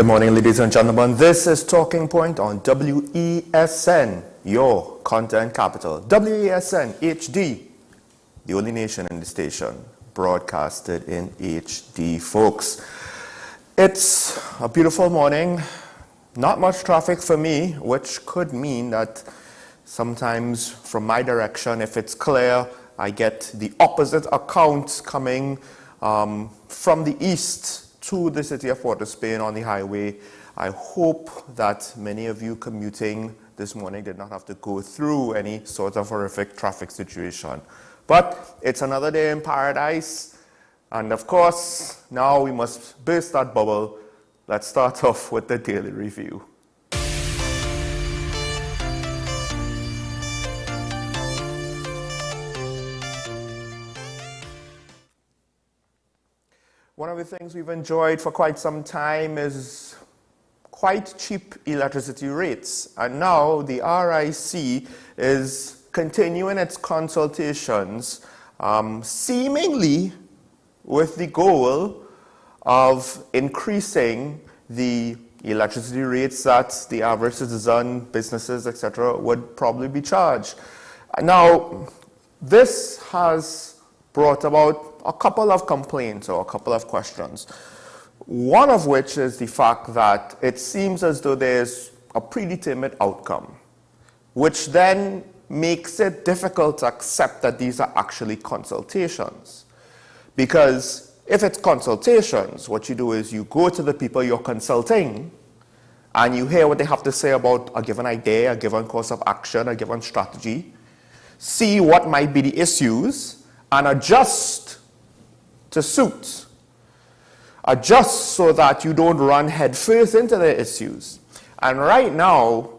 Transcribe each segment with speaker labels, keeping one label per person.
Speaker 1: Good morning, ladies and gentlemen. This is Talking Point on WESN, your content capital. WESN HD, the only nation in the station, broadcasted in HD, folks. It's a beautiful morning. Not much traffic for me, which could mean that sometimes from my direction, if it's clear, I get the opposite account coming from the east to the city of Port of Spain on the highway. I hope that many of you commuting this morning did not have to go through any sort of horrific traffic situation. But it's another day in paradise. And of course, now we must burst that bubble. Let's start off with the daily review. One of the things we've enjoyed for quite some time is quite cheap electricity rates. And now the RIC is continuing its consultations, seemingly with the goal of increasing the electricity rates that the average citizen, businesses, etc. would probably be charged. Now, this has brought about a couple of complaints or a couple of questions. One of which is the fact that it seems as though there's a predetermined outcome, which then makes it difficult to accept that these are actually consultations. Because if it's consultations, what you do is you go to the people you're consulting and you hear what they have to say about a given idea, a given course of action, a given strategy, see what might be the issues, and adjust to suit. Adjust so that you don't run headfirst into the issues. And right now,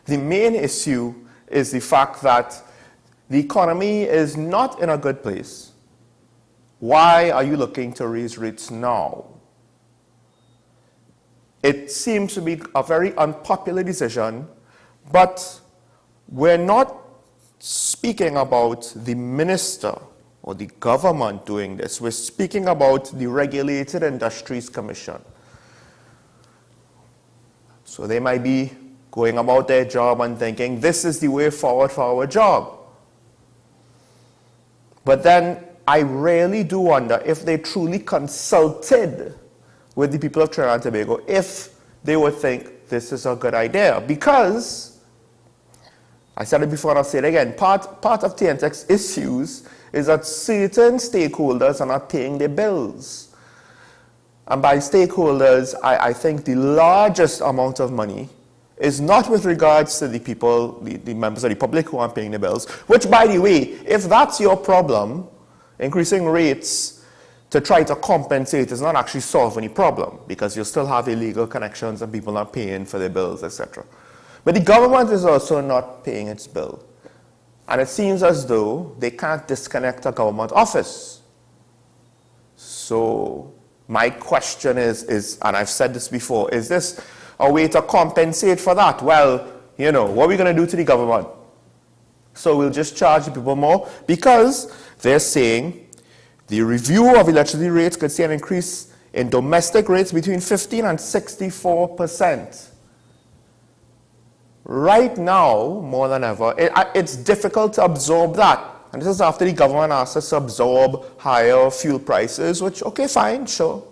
Speaker 1: the main issue is the fact that the economy is not in a good place. Why are you looking to raise rates now? It seems to be a very unpopular decision, but we're not speaking about the minister or the government doing this. We're speaking about the Regulated Industries Commission. So they might be going about their job and thinking, this is the way forward for our job. But then I really do wonder if they truly consulted with the people of Trinidad and Tobago, if they would think this is a good idea. Because, I said it before and I'll say it again, part of TNT's issues is that certain stakeholders are not paying their bills. And by stakeholders, I think the largest amount of money is not with regards to the people, the members of the public who aren't paying their bills, which, by the way, if that's your problem, increasing rates to try to compensate does not actually solve any problem, because you still have illegal connections and people not paying for their bills, etc. But the government is also not paying its bill. And it seems as though they can't disconnect a government office. So my question is, and I've said this before, is this a way to compensate for that? Well, you know, what are we going to do to the government? So we'll just charge the people more, because they're saying the review of electricity rates could see an increase in domestic rates between 15 and 64%. Right now, more than ever, it's difficult to absorb that. And this is after the government asked us to absorb higher fuel prices, which, okay, fine, sure.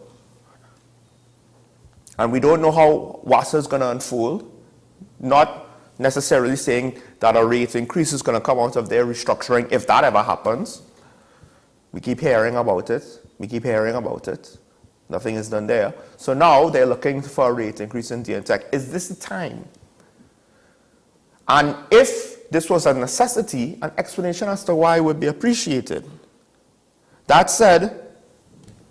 Speaker 1: And we don't know how WASA is going to unfold. Not necessarily saying that a rate increase is going to come out of their restructuring if that ever happens. We keep hearing about it. We keep hearing about it. Nothing is done there. So now they're looking for a rate increase in TNTech. Is this the time? And if this was a necessity, an explanation as to why would be appreciated. That said,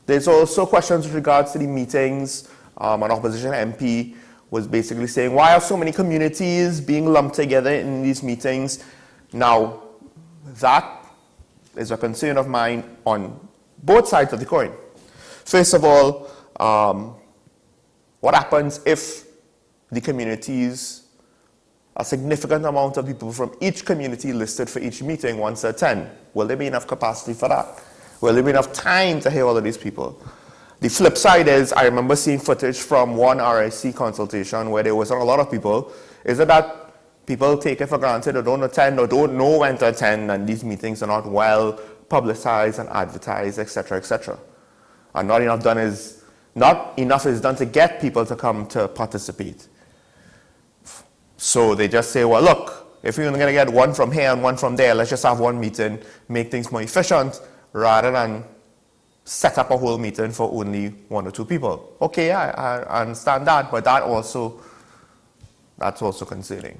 Speaker 1: there's also questions with regards to the meetings. An opposition MP was basically saying, why are so many communities being lumped together in these meetings? Now, that is a concern of mine on both sides of the coin. First of all, what happens if the communities, a significant amount of people from each community listed for each meeting wants to attend? Will there be enough capacity for that? Will there be enough time to hear all of these people? The flip side is, I remember seeing footage from one RIC consultation where there wasn't a lot of people. Is it that people take it for granted or don't attend or don't know when to attend, and these meetings are not well publicized and advertised, etc., etc. And not enough is done to get people to come to participate. So they just say, well, look, if we're going to get one from here and one from there, let's just have one meeting, make things more efficient, rather than set up a whole meeting for only 1 or 2 people. Okay, I understand that, but that's also concerning.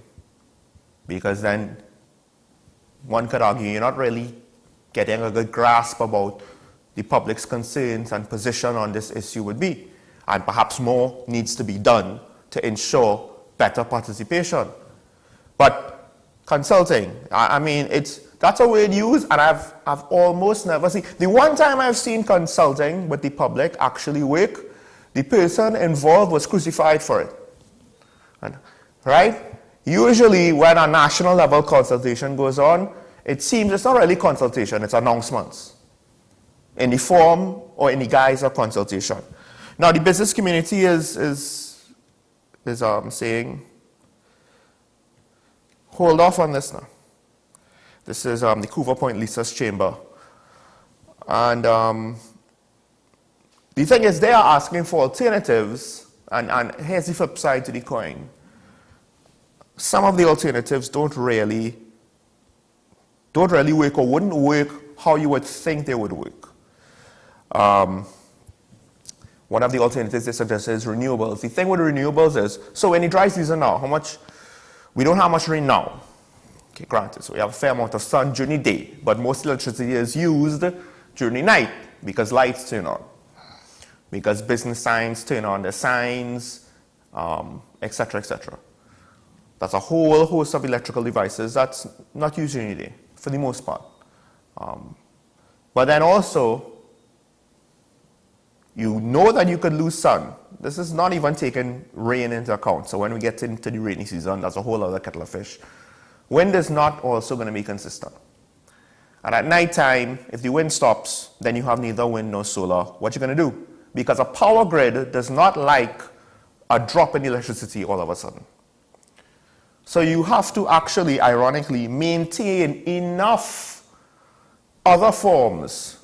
Speaker 1: Because then one could argue you're not really getting a good grasp about the public's concerns and position on this issue would be. And perhaps more needs to be done to ensure better participation. But consulting, I mean, that's a word used, and I've almost never seen. The one time I've seen consulting with the public actually work, the person involved was crucified for it. Right? Usually when a national level consultation goes on, it seems it's not really consultation, it's announcements in the form or in the guise of consultation. Now the business community is saying, hold off on this now. This is the Coover Point Leases Chamber. And the thing is, they are asking for alternatives, and here's the flip side to the coin. Some of the alternatives don't really work or wouldn't work how you would think they would work. One of the alternatives they suggest is renewables. The thing with renewables is, so in the dry season now, we don't have much rain now. Okay, granted, so we have a fair amount of sun during the day, but most electricity is used during the night because lights turn on, because business signs turn on their signs, etc., etc. That's a whole host of electrical devices that's not used during the day, for the most part. But then also, you know that you could lose sun. This is not even taking rain into account. So when we get into the rainy season, that's a whole other kettle of fish. Wind is not also going to be consistent. And at night time, if the wind stops, then you have neither wind nor solar. What you're going to do? Because a power grid does not like a drop in electricity all of a sudden. So you have to actually, ironically, maintain enough other forms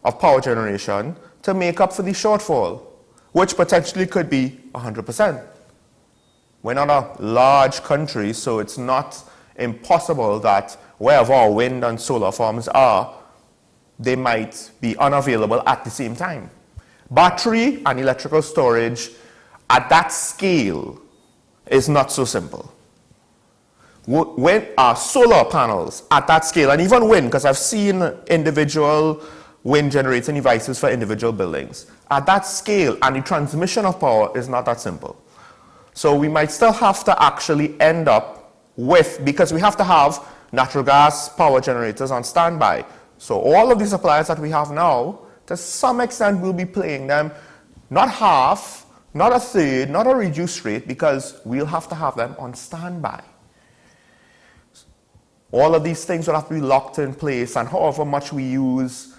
Speaker 1: of power generation to make up for the shortfall, which potentially could be 100%. We're not a large country, so it's not impossible that wherever our wind and solar farms are, they might be unavailable at the same time. Battery and electrical storage at that scale is not so simple. When solar panels at that scale, and even wind, because I've seen individual wind generating devices for individual buildings, at that scale, and the transmission of power is not that simple. So we might still have to actually end up with, because we have to have natural gas power generators on standby. So all of the suppliers that we have now, to some extent we'll be playing them, not half, not a third, not a reduced rate, because we'll have to have them on standby. All of these things will have to be locked in place, and however much we use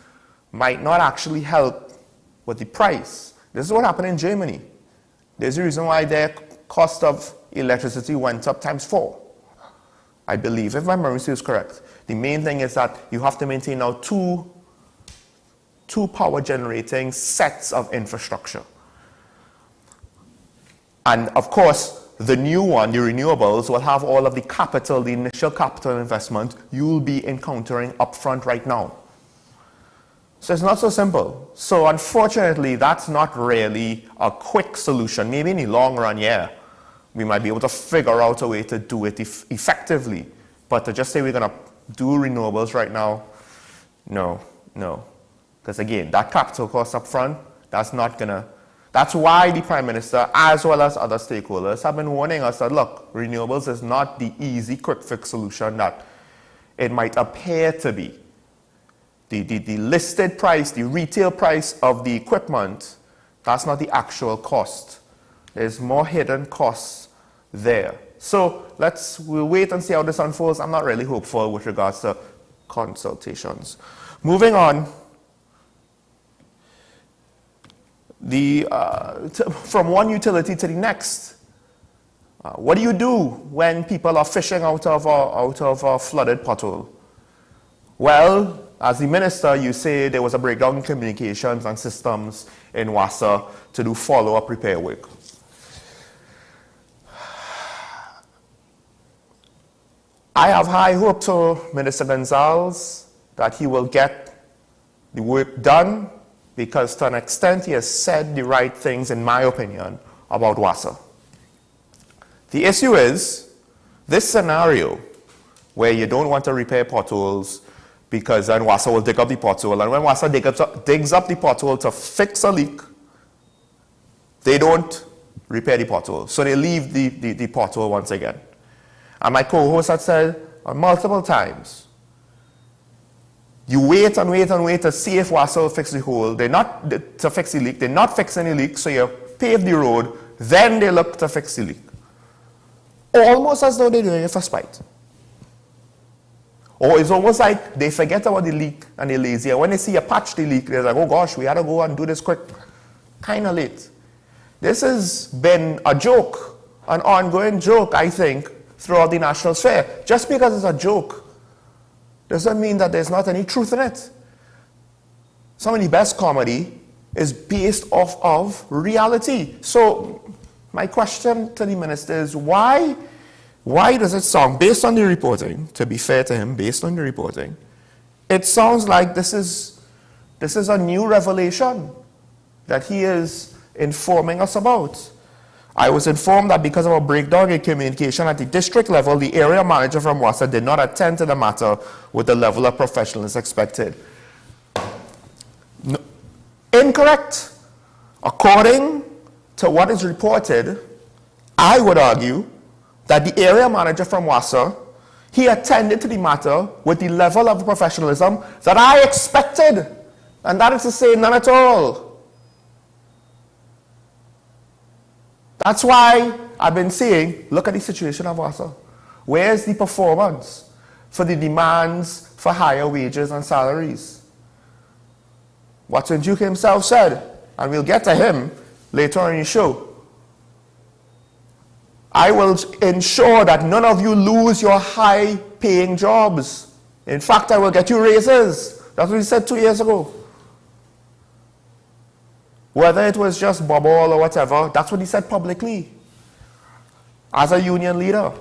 Speaker 1: might not actually help with the price. This is what happened in Germany. There's a reason why their cost of electricity went up ×4. I believe, if my memory is correct. The main thing is that you have to maintain now two power generating sets of infrastructure. And of course, the new one, the renewables, will have all of the capital, the initial capital investment you'll be encountering upfront right now. So it's not so simple. So unfortunately, that's not really a quick solution. Maybe in the long run, yeah, we might be able to figure out a way to do it effectively. But to just say we're going to do renewables right now, no. Because again, that capital cost up front, that's why the Prime Minister, as well as other stakeholders, have been warning us that, look, renewables is not the easy, quick fix solution that it might appear to be. The listed price, the retail price of the equipment, that's not the actual cost. There's more hidden costs there. So we'll wait and see how this unfolds. I'm not really hopeful with regards to consultations. Moving on. from one utility to the next. What do you do when people are fishing out of a flooded pothole? Well, as the minister, you say there was a breakdown in communications and systems in WASA to do follow-up repair work. I have high hope to Minister Gonzalez that he will get the work done, because to an extent he has said the right things, in my opinion, about WASA. The issue is this scenario where you don't want to repair potholes because then WASA will dig up the pothole, and when WASA digs up the pothole to fix a leak, they don't repair the pothole. So they leave the pothole once again. And my co-host had said multiple times, you wait and wait and wait to see if WASA will fix the hole. They're not to fix the leak. They're not fixing the leak, so you pave the road, then they look to fix the leak. Almost as though they're doing it for spite. Or it's almost like they forget about the leak and they're lazy. And when they see a patch the leak, they're like, oh gosh, we had to go and do this quick. Kind of late. This has been a joke, an ongoing joke, I think, throughout the national sphere. Just because it's a joke doesn't mean that there's not any truth in it. Some of the best comedy is based off of reality. So my question to the minister is, why does it sound, based on the reporting, to be fair to him, based on the reporting, it sounds like this is a new revelation that he is informing us about. I was informed that because of a breakdown in communication at the district level, the area manager from WASA did not attend to the matter with the level of professionalism expected. No, incorrect. According to what is reported, I would argue that the area manager from WASA, he attended to the matter with the level of professionalism that I expected. And that is to say, none at all. That's why I've been saying, look at the situation of WASA. Where's the performance for the demands for higher wages and salaries? Watson Duke himself said, and we'll get to him later on in the show, I will ensure that none of you lose your high-paying jobs. In fact, I will get you raises. That's what he said 2 years ago. Whether it was just Bmobile or whatever, that's what he said publicly. As a union leader.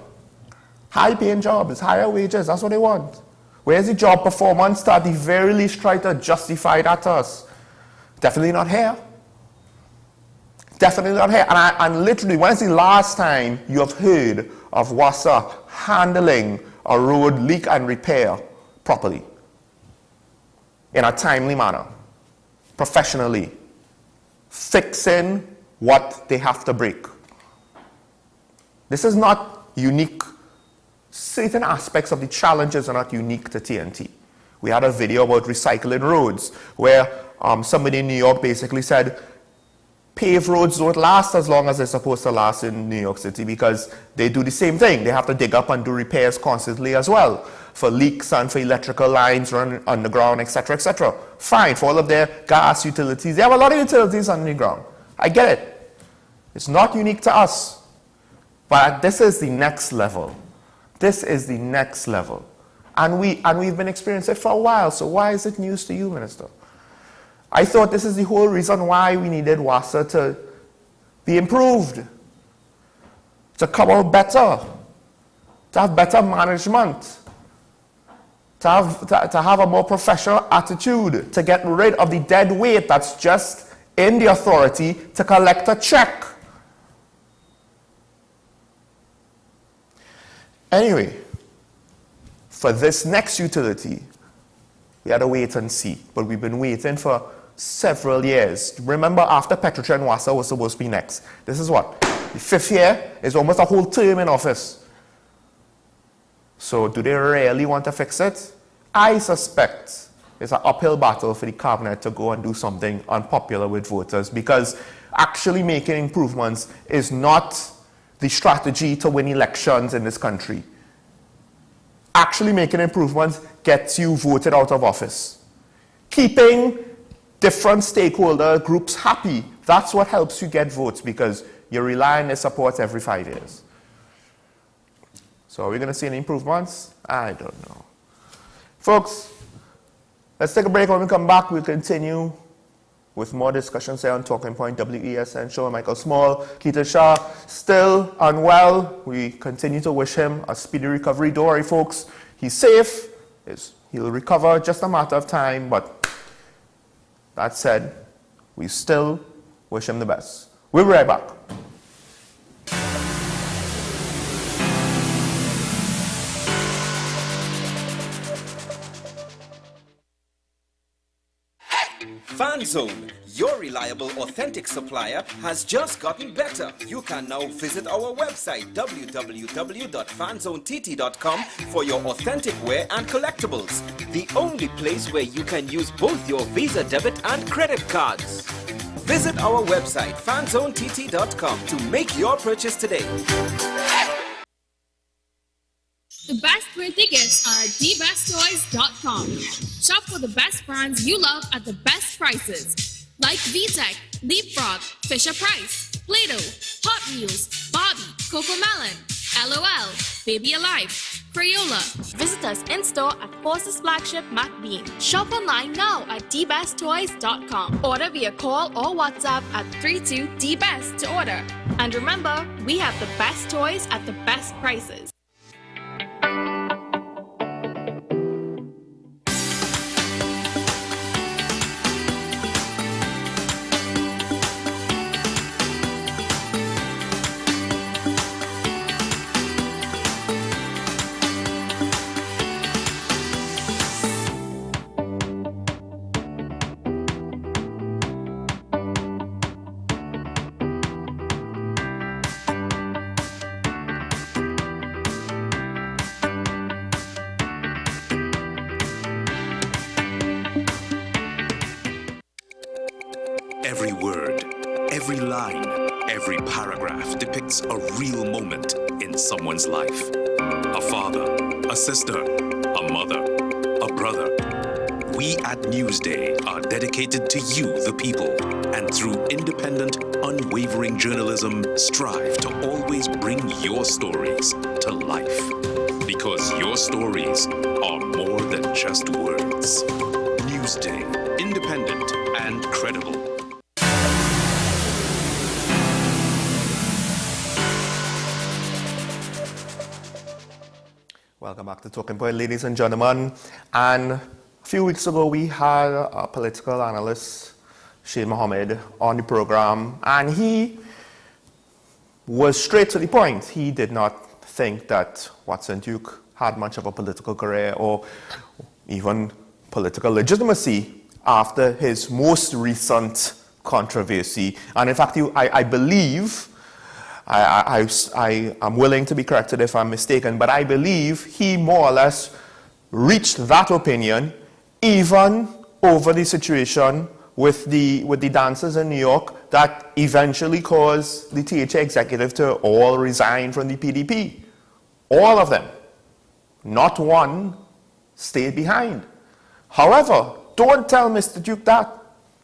Speaker 1: High-paying jobs, higher wages, that's what they want. Where's the job performance to at the very least try to justify that to us? Definitely not here. Definitely not here. And literally, when's the last time you have heard of WASA handling a road leak and repair properly? In a timely manner. Professionally. Fixing what they have to break. This is not unique. Certain aspects of the challenges are not unique to TNT. We had a video about recycling roads where somebody in New York basically said, paved roads don't last as long as they're supposed to last in New York City because they do the same thing. They have to dig up and do repairs constantly as well for leaks and for electrical lines running underground, etc., etc. Fine, for all of their gas utilities. They have a lot of utilities underground. I get it. It's not unique to us. But this is the next level. This is the next level. And we've been experiencing it for a while, so why is it news to you, Minister? I thought this is the whole reason why we needed WASA to be improved, to come out better, to have better management, to have a more professional attitude, to get rid of the dead weight that's just in the authority to collect a check. Anyway, for this next utility, we had to wait and see, but we've been waiting for several years. Remember, after Petrotran and WASA was supposed to be next. This is what? The 5th year is almost a whole term in office. So do they really want to fix it? I suspect it's an uphill battle for the cabinet to go and do something unpopular with voters, because actually making improvements is not the strategy to win elections in this country. Actually making improvements gets you voted out of office. Keeping different stakeholder groups happy That's what helps you get votes, because you rely on their support every 5 years. So are we going to see any improvements? I don't know. Folks, let's take a break. When we come back, we'll continue with more discussions here on Talking Point WESN show. Michael Small, Keita Shah, still unwell. We continue to wish him a speedy recovery. Don't worry, folks. He's safe. He'll recover, just a matter of time. But that said, we still wish him the best. We'll be right back.
Speaker 2: FanZone, your reliable, authentic supplier, has just gotten better. You can now visit our website www.fanzonett.com for your authentic wear and collectibles. The only place where you can use both your Visa debit and credit cards. Visit our website fanzonett.com to make your purchase today.
Speaker 3: The best birthday gifts are at dbesttoys.com. Shop for the best brands you love at the best prices. Like VTech, Leapfrog, Fisher-Price, Play-Doh, Hot Wheels, Barbie, Cocomelon, LOL, Baby Alive, Crayola.
Speaker 4: Visit us in-store at Forces Flagship MacBean. Shop online now at dbesttoys.com. Order via call or WhatsApp at 32DBEST to order. And remember, we have the best toys at the best prices.
Speaker 5: Every word, every line, every paragraph depicts a real moment in someone's life. A father, a sister, a mother, a brother. We at Newsday are dedicated to you, the people, and through independent, unwavering journalism, strive to always bring your stories to life. Because your stories are more than just words. Newsday, independent and credible.
Speaker 1: Welcome back to Talking Point, ladies and gentlemen. And a few weeks ago, we had a political analyst, Shane Mohammed, on the program, and he was straight to the point. He did not think that Watson Duke had much of a political career or even political legitimacy after his most recent controversy. And in fact, I believe, I am willing to be corrected if I'm mistaken, but I believe he more or less reached that opinion even over the situation with the dancers in New York that eventually caused the THA executive to all resign from the PDP. All of them. Not one stayed behind. However, don't tell Mr. Duke that.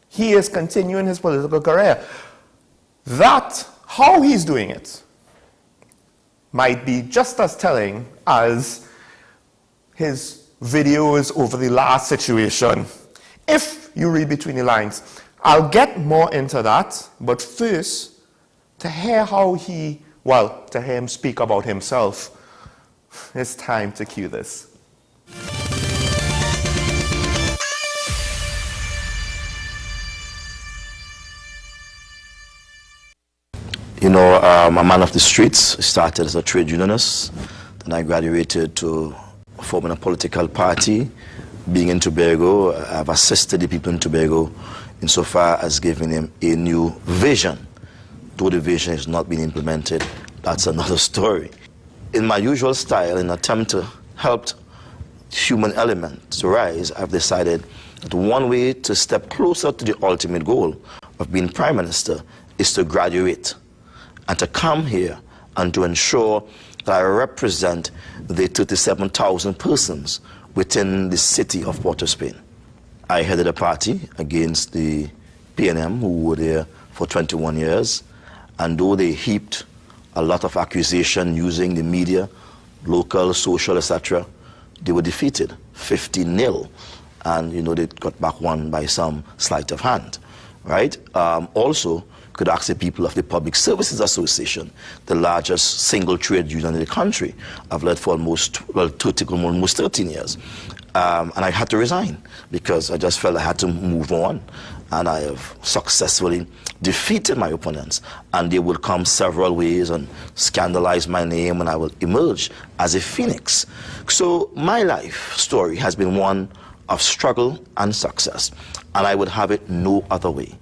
Speaker 1: He is continuing his political career. That, how he's doing it, might be just as telling as his videos over the last situation, if you read between the lines. I'll get more into that, but first, to hear how to hear him speak about himself, it's time to cue this.
Speaker 6: You know, I'm a man of the streets. I started as a trade unionist. Then I graduated to forming a political party. Being in Tobago, I've assisted the people in Tobago insofar as giving them a new vision. Though the vision is not being implemented, that's another story. In my usual style, in an attempt to help human element to rise, I've decided that one way to step closer to the ultimate goal of being Prime Minister is to graduate and to come here and to ensure that I represent the 37,000 persons within the city of Port of Spain. I headed a party against the PNM, who were there for 21 years. And though they heaped a lot of accusation using the media, local, social, etc., they were defeated 15-0. And, you know, they got back won by some sleight of hand, right? Also, could ask the people of the Public Services Association, the largest single trade union in the country. I've led for almost 13 years. And I had to resign because I just felt I had to move on. And I have successfully defeated my opponents. And they will come several ways and scandalize my name, and I will emerge as a phoenix. So my life story has been one of struggle and success, and I would have it no other way.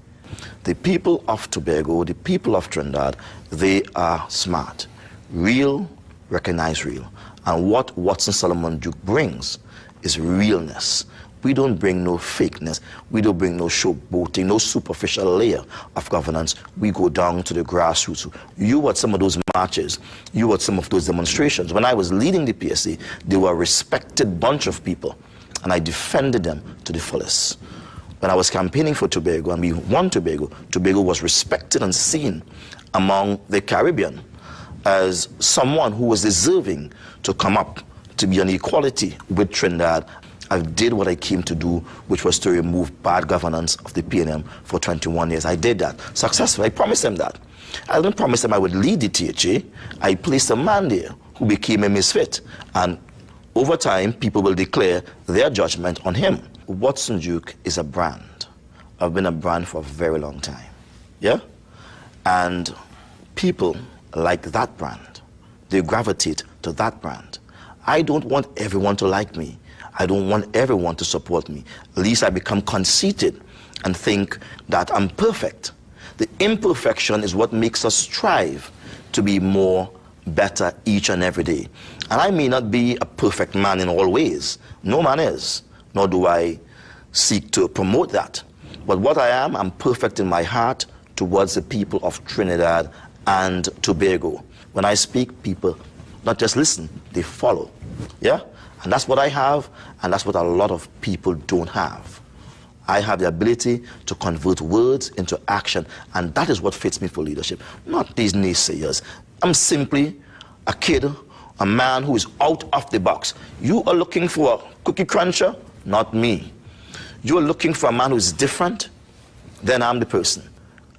Speaker 6: The people of Tobago, the people of Trinidad, they are smart. Real, recognize real. And what Watson Solomon Duke brings is realness. We don't bring no fakeness. We don't bring no showboating, no superficial layer of governance. We go down to the grassroots. You were at some of those marches. You were at some of those demonstrations. When I was leading the PSA, they were a respected bunch of people, and I defended them to the fullest. When I was campaigning for Tobago and we won Tobago, Tobago was respected and seen among the Caribbean as someone who was deserving to come up to be on equality with Trinidad. I did what I came to do, which was to remove bad governance of the PNM for 21 years. I did that successfully. I promised them that. I didn't promise them I would lead the THA. I placed a man there who became a misfit. And over time, people will declare their judgment on him. Watson Duke is a brand. I've been a brand for a very long time. Yeah? And people like that brand. They gravitate to that brand. I don't want everyone to like me. I don't want everyone to support me. At least I become conceited and think that I'm perfect. The imperfection is what makes us strive to be more better each and every day. And I may not be a perfect man in all ways. No man is. Nor do I seek to promote that. But what I am, I'm perfect in my heart towards the people of Trinidad and Tobago. When I speak, people not just listen, they follow. Yeah? And that's what I have, and that's what a lot of people don't have. I have the ability to convert words into action, and that is what fits me for leadership, not these naysayers. I'm simply a kid, a man who is out of the box. You are looking for a cookie cruncher, not me. You are looking for a man who is different, then I'm the person.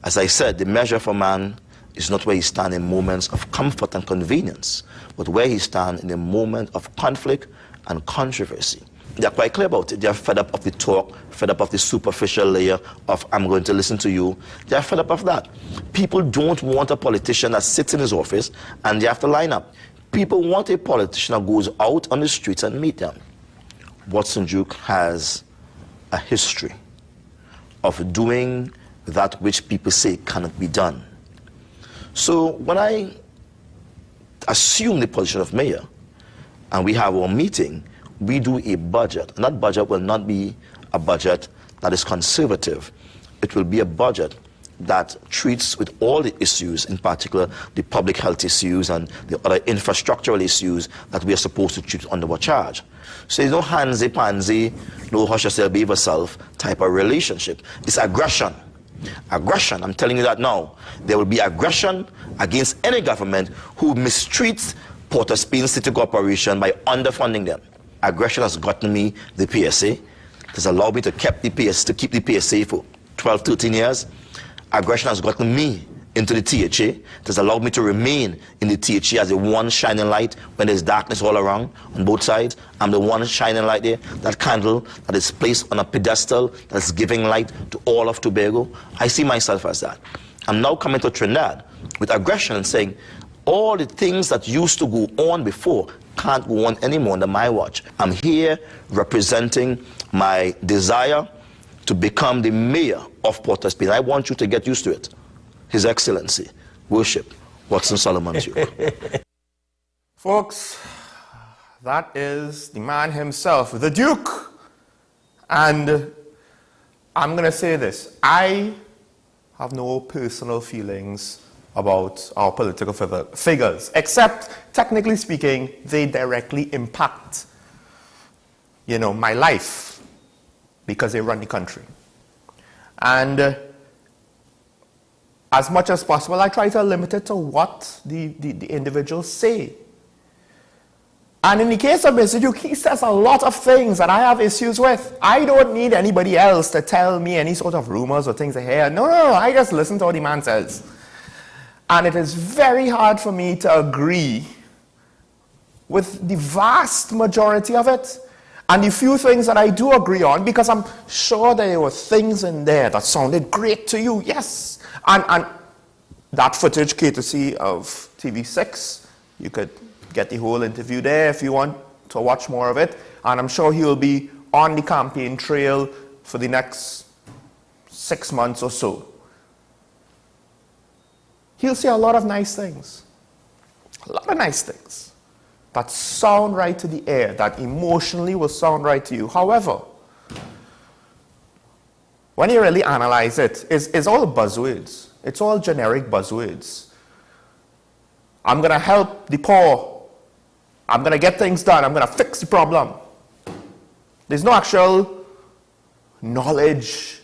Speaker 6: As I said, the measure for man is not where he stands in moments of comfort and convenience, but where he stands in a moment of conflict and controversy. They're quite clear about it. They're fed up of the talk, fed up of the superficial layer of, I'm going to listen to you. They're fed up of that. People don't want a politician that sits in his office and they have to line up. People want a politician that goes out on the streets and meet them. Watson Duke has a history of doing that which people say cannot be done. So when I assume the position of mayor and we have our meeting, we do a budget. And that budget will not be a budget that is conservative. It will be a budget that treats with all the issues, in particular the public health issues and the other infrastructural issues that we are supposed to treat under our charge. So there's no handsy-pansy, no hush yourself, behave yourself type of relationship. It's aggression. Aggression, I'm telling you that now. There will be aggression against any government who mistreats Port of Spain City Corporation by underfunding them. Aggression has gotten me the PSA. It has allowed me to keep the PSA for 12, 13 years. Aggression has gotten me into the THA. It has allowed me to remain in the THA as the one shining light when there's darkness all around on both sides. I'm the one shining light there, that candle that is placed on a pedestal that's giving light to all of Tobago. I see myself as that. I'm now coming to Trinidad with aggression and saying, all the things that used to go on before can't go on anymore under my watch. I'm here representing my desire to become the mayor of Port of Spain. I want you to get used to it. His Excellency, worship, Watson Solomon Duke.
Speaker 1: Folks, that is the man himself, the Duke. And I'm going to say this. I have no personal feelings about our political figures, except, technically speaking, they directly impact, my life because they run the country. And as much as possible, I try to limit it to what the individuals say. And in the case of Mr. Duke, he says a lot of things that I have issues with. I don't need anybody else to tell me any sort of rumors or things I hear. No, I just listen to what the man says. And it is very hard for me to agree with the vast majority of it. And the few things that I do agree on, because I'm sure there were things in there that sounded great to you, yes. And that footage, courtesy of TV6, you could get the whole interview there if you want to watch more of it. And I'm sure he will be on the campaign trail for the next 6 months or so. He'll say a lot of nice things. A lot of nice things that sound right to the ear, that emotionally will sound right to you. However, when you really analyze it, it's all buzzwords. It's all generic buzzwords. I'm going to help the poor. I'm going to get things done. I'm going to fix the problem. There's no actual knowledge.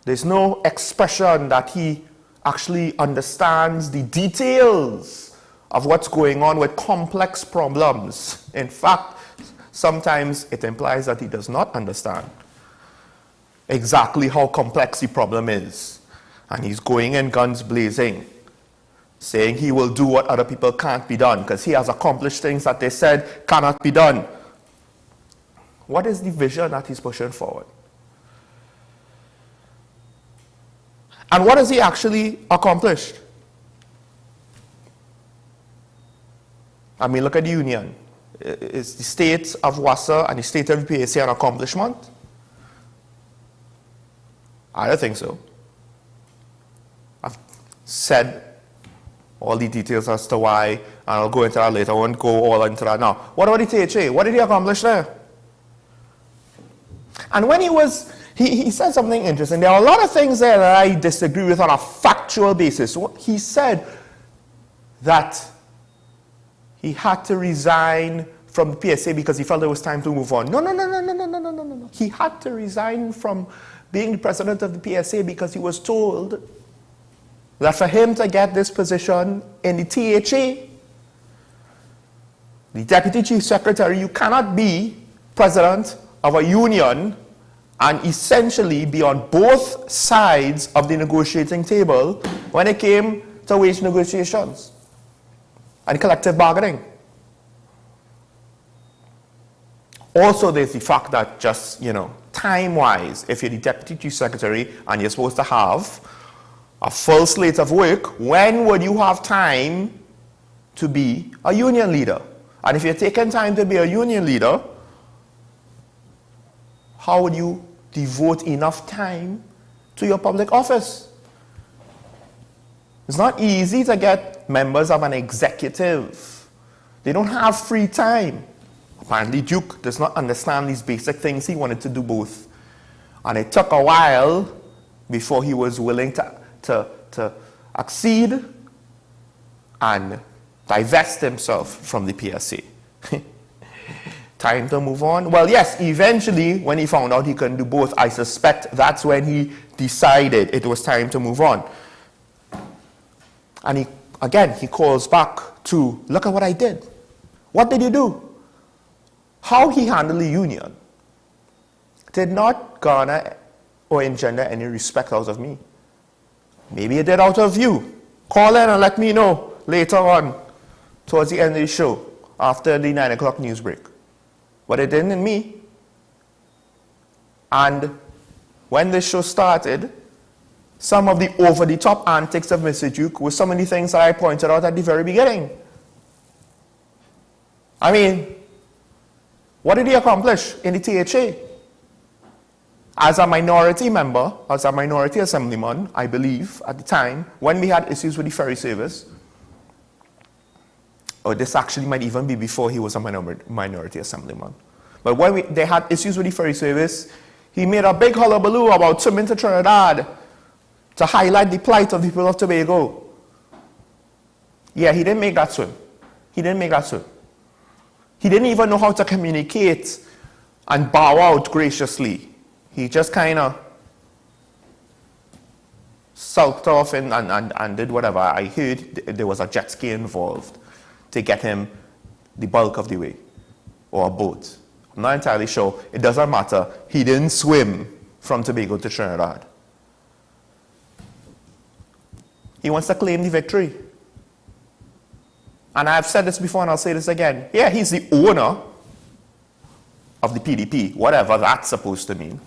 Speaker 1: There's no expression that he actually understands the details of what's going on with complex problems. In fact, sometimes it implies that he does not understand exactly how complex the problem is. And he's going in guns blazing, saying he will do what other people can't be done because he has accomplished things that they said cannot be done. What is the vision that he's pushing forward? And what has he actually accomplished? I mean, look at the union. Is the state of WASA and the state of the PAC an accomplishment? I don't think so. I've said all the details as to why, and I'll go into that later. I won't go all into that now. What about the THA? What did he accomplish there? And when he said something interesting. There are a lot of things there that I disagree with on a factual basis. He said that he had to resign from the PSA because he felt it was time to move on. No. He had to resign from being the president of the PSA because he was told that for him to get this position in the THA, the deputy chief secretary, you cannot be president of a union and essentially be on both sides of the negotiating table when it came to wage negotiations and collective bargaining. Also, there's the fact that just, time-wise, if you're the deputy chief secretary and you're supposed to have a full slate of work, when would you have time to be a union leader? And if you're taking time to be a union leader, how would you devote enough time to your public office? It's not easy to get members of an executive. They don't have free time. Apparently, Duke does not understand these basic things. He wanted to do both. And it took a while before he was willing to accede and divest himself from the PSA. Time to move on? Well, yes, eventually, when he found out he couldn't do both, I suspect that's when he decided it was time to move on. And he calls back to, look at what I did. What did you do? How he handled the union did not garner or engender any respect out of me. Maybe it did out of you. Call in and let me know later on, towards the end of the show, after the 9 o'clock news break. But it didn't in me. And when this show started, some of the over-the-top antics of Mr. Duke were some of the things that I pointed out at the very beginning. I mean, what did he accomplish in the THA? As a minority member, as a minority assemblyman, I believe, at the time, when we had issues with the ferry service, or this actually might even be before he was a minority assemblyman. But when they had issues with the ferry service, he made a big hullabaloo about swimming to Trinidad to highlight the plight of the people of Tobago. Yeah, he didn't make that swim. He didn't make that swim. He didn't even know how to communicate and bow out graciously. He just kind of sulked off and did whatever. I heard there was a jet ski involved to get him the bulk of the way, or a boat. I'm not entirely sure. It doesn't matter. He didn't swim from Tobago to Trinidad. He wants to claim the victory. And I've said this before and I'll say this again. Yeah, he's the owner of the PDP, whatever that's supposed to mean.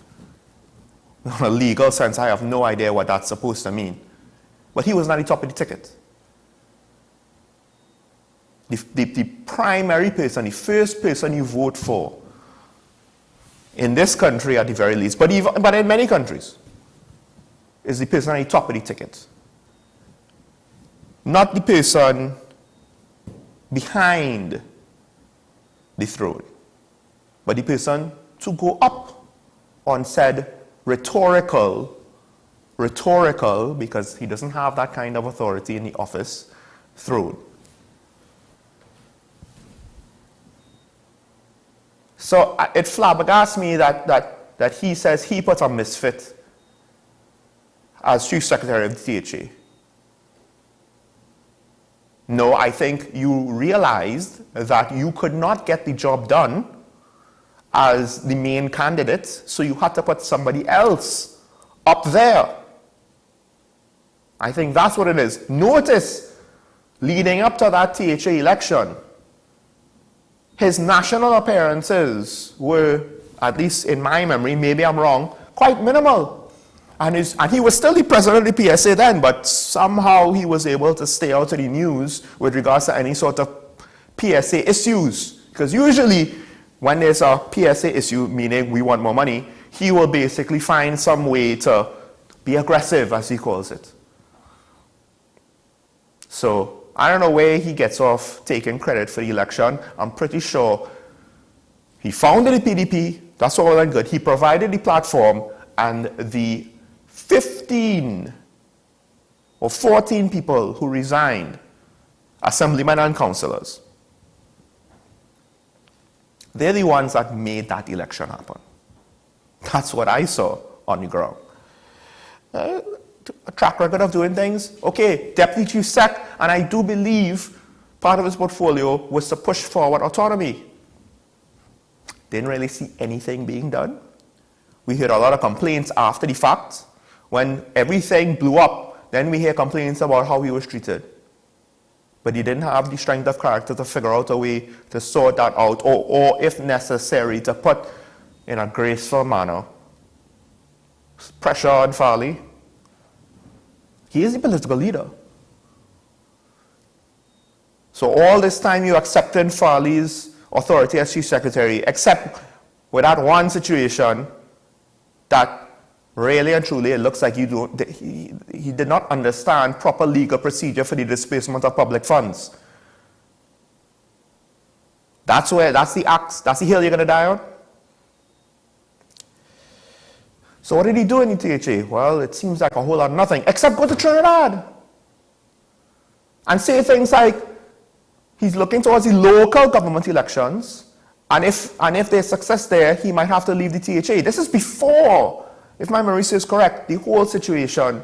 Speaker 1: In a legal sense, I have no idea what that's supposed to mean. But he was not the top of the ticket. The primary person, the first person you vote for, in this country at the very least, but in many countries, is the person at the top of the ticket. Not the person behind the throne, but the person to go up on said rhetorical, because he doesn't have that kind of authority in the office, throne. So it flabbergasts me that he says he put a misfit as Chief Secretary of the THA. No, I think you realized that you could not get the job done as the main candidate, so you had to put somebody else up there. I think that's what it is. Notice, leading up to that THA election, his national appearances were, at least in my memory, maybe I'm wrong, quite minimal. And he was still the president of the PSA then, but somehow he was able to stay out of the news with regards to any sort of PSA issues. Because usually, when there's a PSA issue, meaning we want more money, he will basically find some way to be aggressive, as he calls it. So, I don't know where he gets off taking credit for the election. I'm pretty sure he founded the PDP, that's all well and good. He provided the platform, and the 15 or 14 people who resigned, assemblymen and councillors, they're the ones that made that election happen. That's what I saw on the ground. A track record of doing things. Okay, Deputy Chief Sec, and I do believe part of his portfolio was to push forward autonomy. Didn't really see anything being done. We heard a lot of complaints after the fact. When everything blew up, then we hear complaints about how he was treated. But he didn't have the strength of character to figure out a way to sort that out, or if necessary, to put in a graceful manner pressure on Farley. He is the political leader. So all this time you accepted Farley's authority as Chief Secretary, except with that one situation that really and truly it looks like he did not understand proper legal procedure for the disbursement of public funds. That's the hill you're going to die on. So what did he do in the THA? Well, it seems like a whole lot of nothing, except go to Trinidad and say things like he's looking towards the local government elections, and if there's success there, he might have to leave the THA. This is before, if my memory serves correct, the whole situation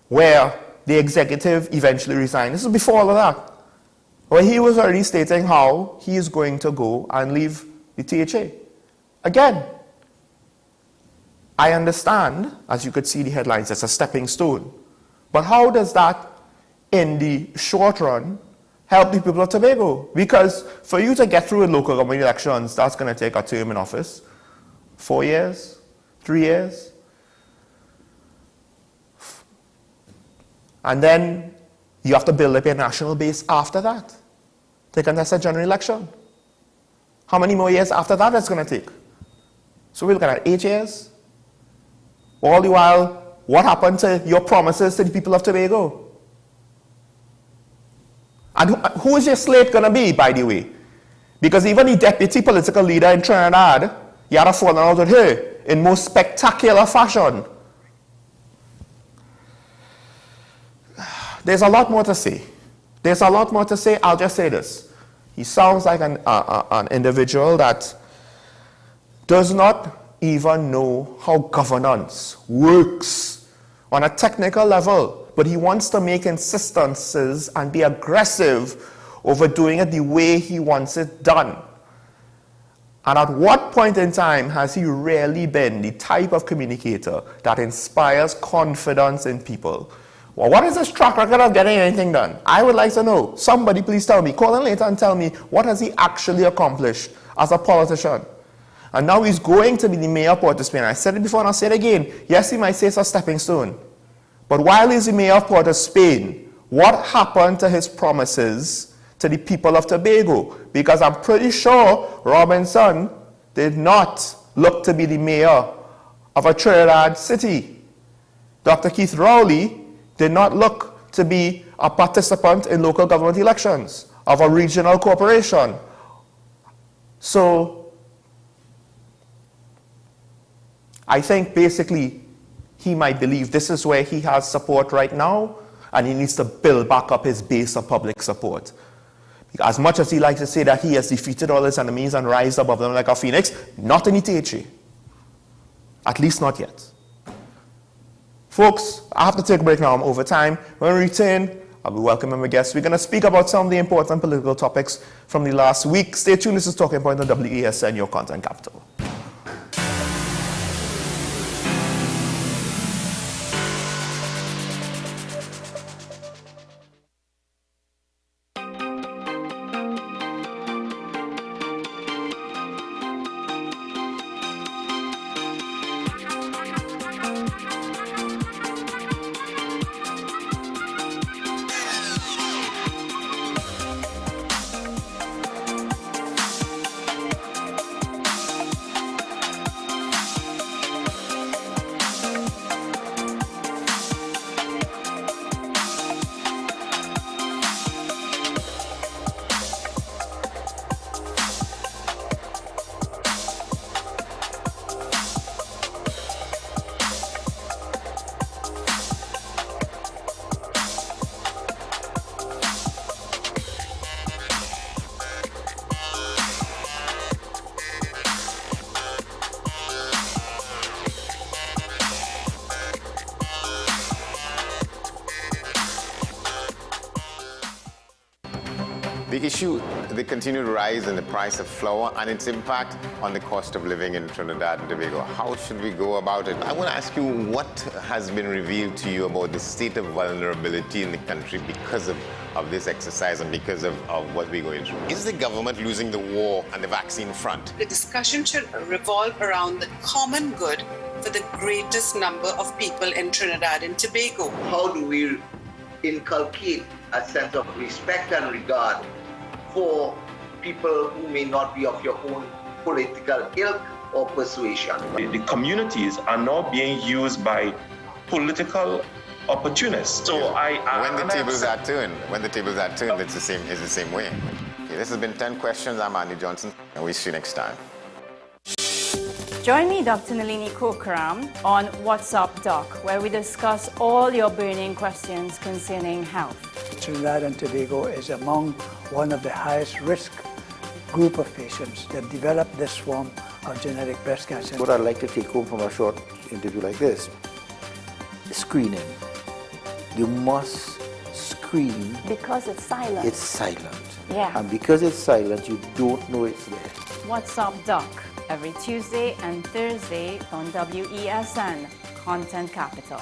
Speaker 1: where the executive eventually resigned. This is before all of that, where he was already stating how he is going to go and leave the THA. Again, I understand, as you could see the headlines, it's a stepping stone. But how does that, in the short run, help the people of Tobago? Because for you to get through in local government elections, that's going to take a term in office. 4 years? 3 years? And then you have to build up your national base after that to contest a general election. How many more years after that it's going to take? So we're looking at 8 years. All the while, what happened to your promises to the people of Tobago? And who is your slate going to be, by the way? Because even the deputy political leader in Trinidad, you had a falling out with her in most spectacular fashion. There's a lot more to say. There's a lot more to say. I'll just say this. He sounds like an individual that does not even know how governance works on a technical level, but he wants to make insistences and be aggressive over doing it the way he wants it done. And at what point in time has he really been the type of communicator that inspires confidence in people? Well, what is his track record of getting anything done? I would like to know. Somebody please tell me. Call in later and tell me, what has he actually accomplished as a politician? And now he's going to be the mayor of Port of Spain. I said it before and I'll say it again. Yes, he might say it's a stepping stone. But while he's the mayor of Port of Spain, what happened to his promises to the people of Tobago? Because I'm pretty sure Robinson did not look to be the mayor of a Trinidad city. Dr. Keith Rowley did not look to be a participant in local government elections of a regional corporation. So I think basically he might believe this is where he has support right now, and he needs to build back up his base of public support. As much as he likes to say that he has defeated all his enemies and rise above them like a phoenix, not in Itachi. At least not yet. Folks, I have to take a break now. I'm over time. When we return, I'll be welcoming my guests. We're going to speak about some of the important political topics from the last week. Stay tuned. This is Talking Point on WESN, your content capital.
Speaker 7: The issue, the continued rise in the price of flour and its impact on the cost of living in Trinidad and Tobago. How should we go about it? I want to ask you, what has been revealed to you about the state of vulnerability in the country because of this exercise and because of what we're going through? Is the government losing the war on the vaccine front?
Speaker 8: The discussion should revolve around the common good for the greatest number of people in Trinidad and Tobago.
Speaker 9: How do we inculcate a sense of respect and regard for people who may not be of your own political ilk or persuasion?
Speaker 10: The communities are now being used by political opportunists. So
Speaker 7: when the tables are turned, it's the same way. Okay, this has been 10 Questions. I'm Andy Johnson, and we'll see you next time.
Speaker 11: Join me, Dr. Nalini Kokaram, on What's Up Doc, where we discuss all your burning questions concerning health.
Speaker 12: Trinidad and Tobago is among one of the highest risk group of patients that develop this form of genetic breast cancer.
Speaker 13: What I'd like to take home from a short interview like this is screening. You must screen.
Speaker 11: Because it's silent.
Speaker 13: It's silent.
Speaker 11: Yeah.
Speaker 13: And because it's silent, you don't know it's there.
Speaker 11: What's Up Doc, every Tuesday and Thursday on WESN, Content Capital.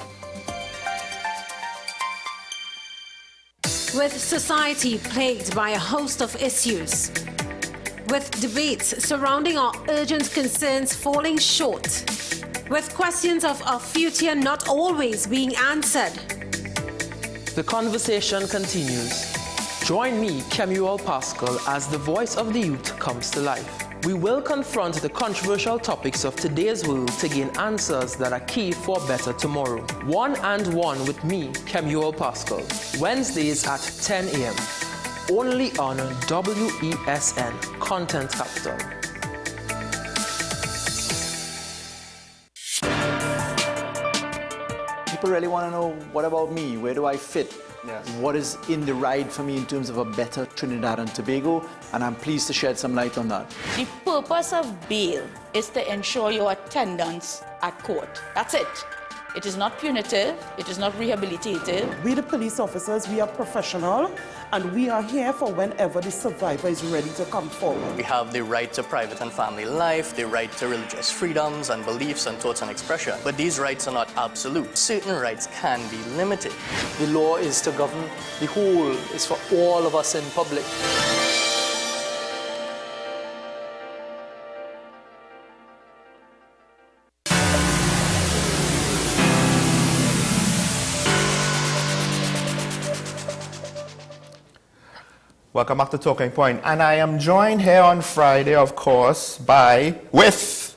Speaker 14: With society plagued by a host of issues, with debates surrounding our urgent concerns falling short, with questions of our future not always being answered,
Speaker 15: the conversation continues. Join me, Kemuel Pascal, as the voice of the youth comes to life. We will confront the controversial topics of today's world to gain answers that are key for a better tomorrow. One and One with me, Kemuel Pascal. Wednesdays at 10 a.m. Only on WESN, Content Capital.
Speaker 16: People really want to know, what about me? Where do I fit? Yes. What is in the ride for me in terms of a better Trinidad and Tobago? And I'm pleased to shed some light on that.
Speaker 17: The purpose of bail is to ensure your attendance at court. That's it. It is not punitive. It is not rehabilitative.
Speaker 18: We, the police officers, we are professional, and we are here for whenever the survivor is ready to come forward.
Speaker 19: We have the right to private and family life, the right to religious freedoms and beliefs and thoughts and expression. But these rights are not absolute. Certain rights can be limited.
Speaker 16: The law is to govern the whole. It's for all of us in public.
Speaker 1: Welcome back to Talking Point. And I am joined here on Friday, of course, with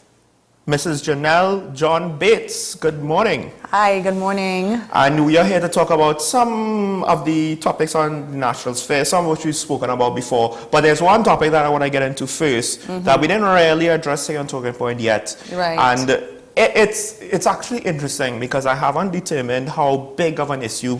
Speaker 1: Mrs. Janelle John Bates. Good morning.
Speaker 20: Hi, good morning.
Speaker 1: And we are here to talk about some of the topics on the National Fair, some of which we've spoken about before. But there's one topic that I want to get into first that we didn't really address here on Talking Point yet.
Speaker 20: Right.
Speaker 1: And it's actually interesting because I haven't determined how big of an issue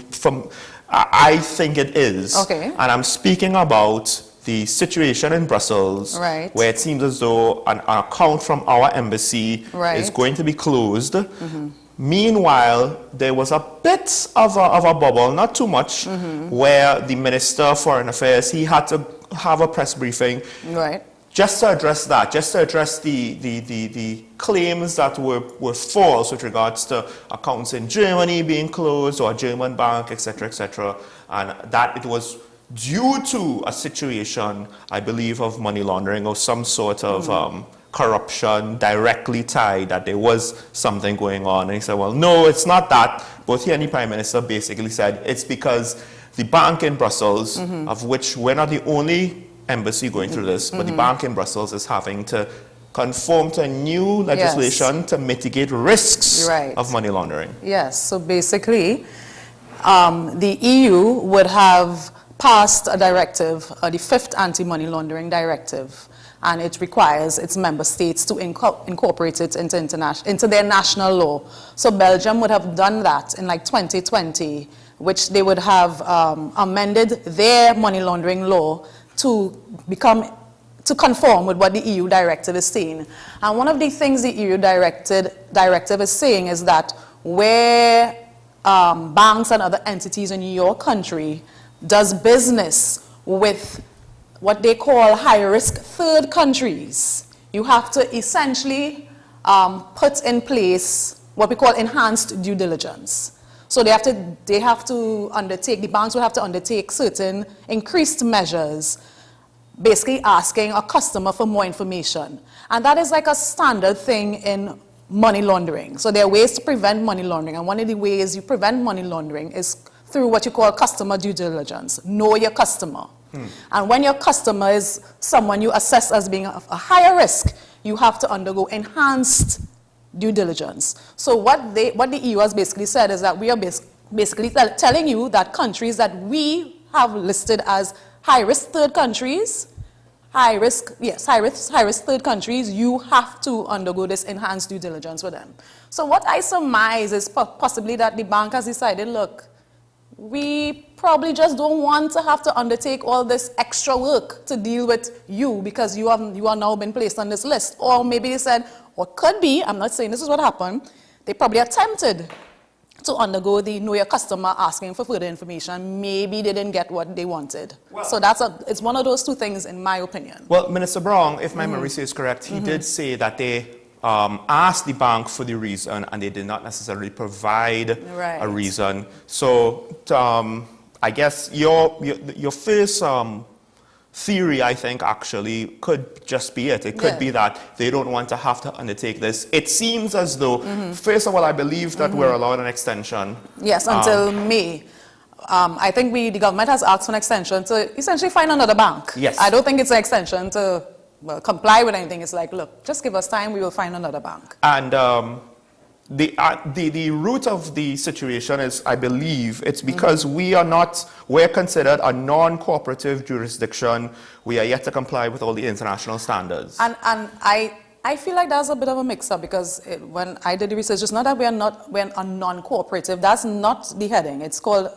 Speaker 1: I think it is.
Speaker 20: Okay.
Speaker 1: And I'm speaking about the situation in Brussels,
Speaker 20: right,
Speaker 1: where it seems as though an account from our embassy
Speaker 20: right,
Speaker 1: is going to be closed. Meanwhile, there was a bit of a bubble, not too much, where the Minister of Foreign Affairs, he had to have a press briefing.
Speaker 20: Right.
Speaker 1: Just to address that, just to address the claims that were false with regards to accounts in Germany being closed or a German bank, etc., and that it was due to a situation, I believe, of money laundering or some sort of corruption directly tied, that there was something going on. And he said, well, no, it's not that. Both he and the Prime Minister basically said it's because the bank in Brussels, of which we're not the only embassy going through this, but the bank in Brussels is having to conform to new legislation to mitigate risks of money laundering.
Speaker 20: Yes, so basically, the EU would have passed a directive, the fifth anti-money laundering directive, and it requires its member states to incorporate it into their national law. So Belgium would have done that in like 2020, which they would have amended their money laundering law to conform with what the EU directive is saying. And one of the things the EU directive is saying is that where banks and other entities in your country does business with what they call high-risk third countries, you have to essentially put in place what we call enhanced due diligence. So they have to undertake, the banks will have to undertake certain increased measures, basically asking a customer for more information. And that is like a standard thing in money laundering. So there are ways to prevent money laundering, and one of the ways you prevent money laundering is through what you call customer due diligence. Know your customer. And when your customer is someone you assess as being a higher risk, you have to undergo enhanced due diligence. So what the EU has basically said is that we are basically telling you that countries that we have listed as high-risk third countries, high-risk third countries, you have to undergo this enhanced due diligence with them. So what I surmise is possibly that the bank has decided, look, we probably just don't want to have to undertake all this extra work to deal with you because you are now been placed on this list. Or maybe they said, or could be, I'm not saying this is what happened, they probably attempted to undergo the know your customer asking for further information. Maybe they didn't get what they wanted. Well, so it's one of those two things in my opinion.
Speaker 1: Well, Minister Brown, if my memory is correct, he did say that they asked the bank for the reason and they did not necessarily provide a reason. So I guess your first theory, I think, actually could just be it. It could be that they don't want to have to undertake this. It seems as though, first of all, I believe that we're allowed an extension.
Speaker 20: Yes, until May. I think the government has asked for an extension to essentially find another bank.
Speaker 1: Yes.
Speaker 20: I don't think it's an extension to comply with anything. It's like, look, just give us time, we will find another bank.
Speaker 1: And the root of the situation is, I believe, it's because we're considered a non-cooperative jurisdiction. We are yet to comply with all the international standards.
Speaker 20: And I feel like that's a bit of a mix-up because when I did the research, it's not that we're a non-cooperative. That's not the heading. It's called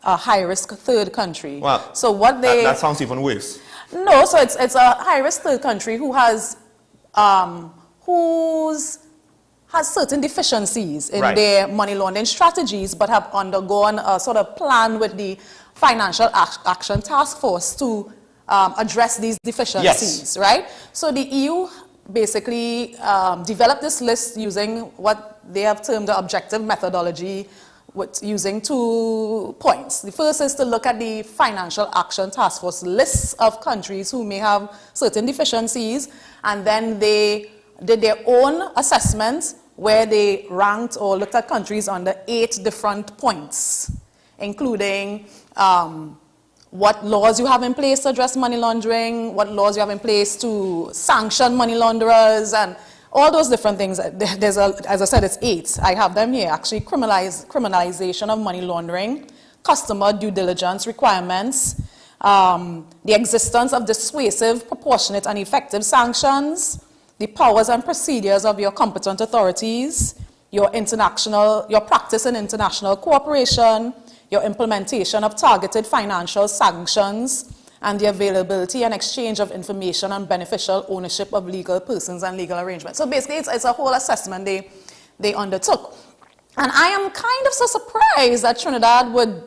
Speaker 20: a high-risk third country.
Speaker 1: Well,
Speaker 20: so what
Speaker 1: that sounds even worse.
Speaker 20: No, so it's a high-risk third country who has whose has certain deficiencies in their money laundering strategies, but have undergone a sort of plan with the Financial Action Task Force to address these deficiencies, right? So the EU basically developed this list using what they have termed the objective methodology, using 2 points. The first is to look at the Financial Action Task Force lists of countries who may have certain deficiencies, and then they did their own assessment where they ranked or looked at countries under 8 different points, including what laws you have in place to address money laundering, what laws you have in place to sanction money launderers, and all those different things. There's as I said, it's 8. I have them here. Actually, criminalization of money laundering, customer due diligence requirements, the existence of dissuasive, proportionate, and effective sanctions, the powers and procedures of your competent authorities, your practice in international cooperation, your implementation of targeted financial sanctions, and the availability and exchange of information on beneficial ownership of legal persons and legal arrangements. So basically, it's a whole assessment they undertook. And I am kind of so surprised that Trinidad would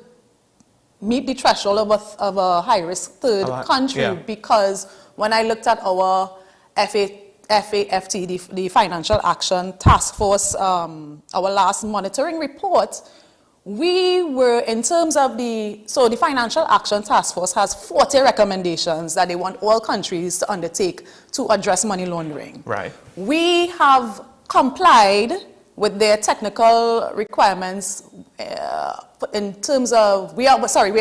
Speaker 20: meet the threshold of a high-risk third country, because when I looked at our FAFT, the Financial Action Task Force, our last monitoring report, we were, in terms of the Financial Action Task Force has 40 recommendations that they want all countries to undertake to address money laundering.
Speaker 1: Right.
Speaker 20: We have complied with their technical requirements in terms of, we are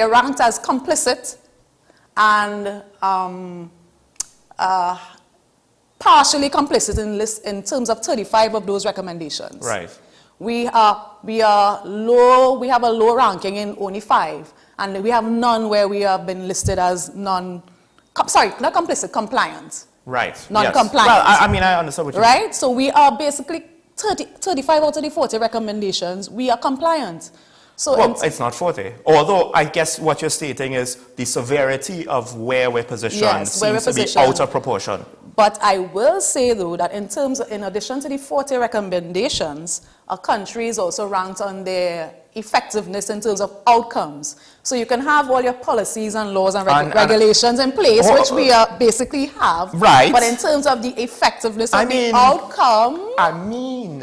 Speaker 20: ranked as complicit and partially complicit in terms of 35 of those recommendations.
Speaker 1: Right.
Speaker 20: We are low. We have a low ranking in only 5, and we have none where we have been listed as not complicit, compliant.
Speaker 1: Right.
Speaker 20: Non-compliant.
Speaker 1: Yes. Well, I mean, I understand what you mean.
Speaker 20: Right. So we are basically 35 out of the 40 recommendations. We are compliant. So
Speaker 1: well, it's not 40. Although I guess what you're stating is the severity of where we're positioned seems to be out of proportion.
Speaker 20: But I will say, though, that in addition to the 40 recommendations, a country is also ranked on their effectiveness in terms of outcomes. So you can have all your policies and laws and regulations in place, which we basically have.
Speaker 1: Right.
Speaker 20: But in terms of the effectiveness of the outcome...
Speaker 1: I mean,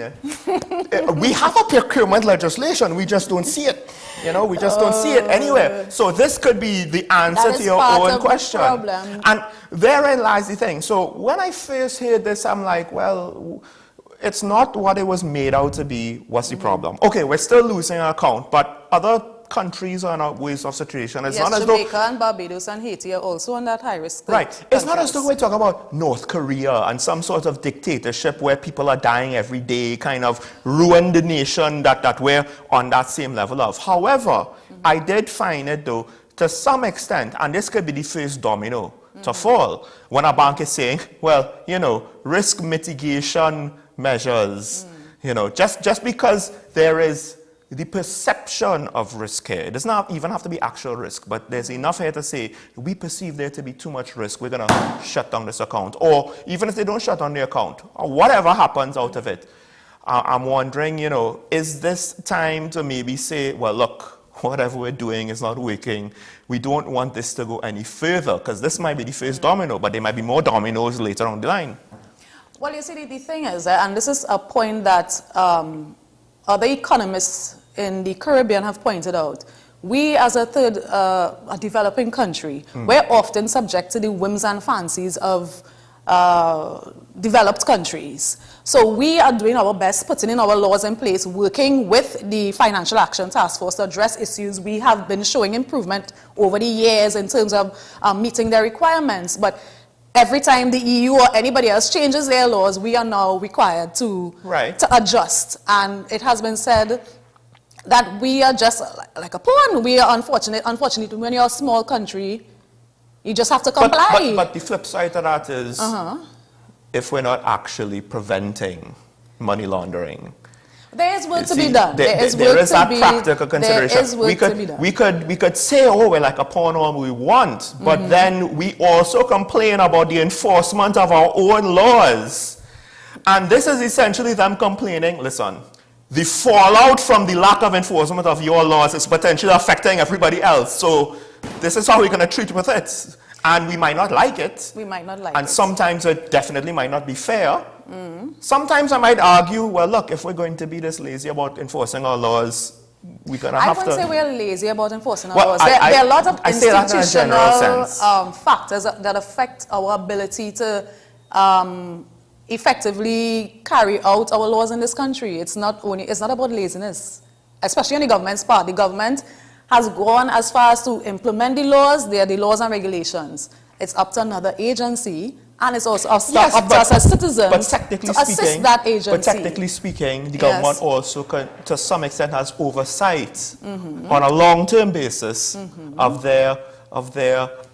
Speaker 1: we have a procurement legislation, we just don't see it. You know, we just don't see it anywhere. So this could be the answer to your own question. And therein lies the thing. So when I first heard this, I'm like, well, it's not what it was made out to be. What's the problem? Okay, we're still losing our account, but other countries are in a worse off situation. It's not as though
Speaker 20: Jamaica and Barbados and Haiti are also on that high risk.
Speaker 1: Right. It's not as though we're talking about North Korea and some sort of dictatorship where people are dying every day, kind of ruined the nation that we're on that same level of. However, I did find it though, to some extent, and this could be the first domino to fall, when a bank is saying, well, you know, risk mitigation measures, you know, just because there is the perception of risk here. It does not even have to be actual risk, but there's enough here to say, we perceive there to be too much risk, we're going to shut down this account. Or even if they don't shut down the account, or whatever happens out of it, I'm wondering, you know, is this time to maybe say, well, look, whatever we're doing is not working. We don't want this to go any further, because this might be the first domino, but there might be more dominoes later on the line.
Speaker 20: Well, you see, the thing is, and this is a point that other economists in the Caribbean have pointed out, we as a developing country, we're often subject to the whims and fancies of developed countries. So we are doing our best, putting in our laws in place, working with the Financial Action Task Force to address issues. We have been showing improvement over the years in terms of meeting their requirements. But every time the EU or anybody else changes their laws, we are now required to adjust. And it has been said that we are just like a pawn. We are unfortunately, when you're a small country, you just have to comply.
Speaker 1: But the flip side to that is, if we're not actually preventing money laundering,
Speaker 20: there is work to be done.
Speaker 1: There is that practical consideration. We could say, oh, we're like a pawn all we want, but then we also complain about the enforcement of our own laws. And this is essentially them complaining, listen, the fallout from the lack of enforcement of your laws is potentially affecting everybody else. So this is how we're going to treat with it. And we might not like it.
Speaker 20: We might not like
Speaker 1: and
Speaker 20: it.
Speaker 1: sometimes it definitely might not be fair. Sometimes I might argue, well, look, if we're going to be this lazy about enforcing our laws, we're going to have to...
Speaker 20: I wouldn't say we're lazy about enforcing our
Speaker 1: Well,
Speaker 20: laws. There are a lot of
Speaker 1: I say that in a general
Speaker 20: institutional
Speaker 1: sense.
Speaker 20: factors that affect our ability to effectively carry out our laws in this country. It's not about laziness, especially on the government's part. The government has gone as far as to implement the laws. They are the laws and regulations. It's up to another agency, and it's also up to us as citizens to assist that agency.
Speaker 1: But technically speaking, the government also, to some extent, has oversight on a long-term basis of their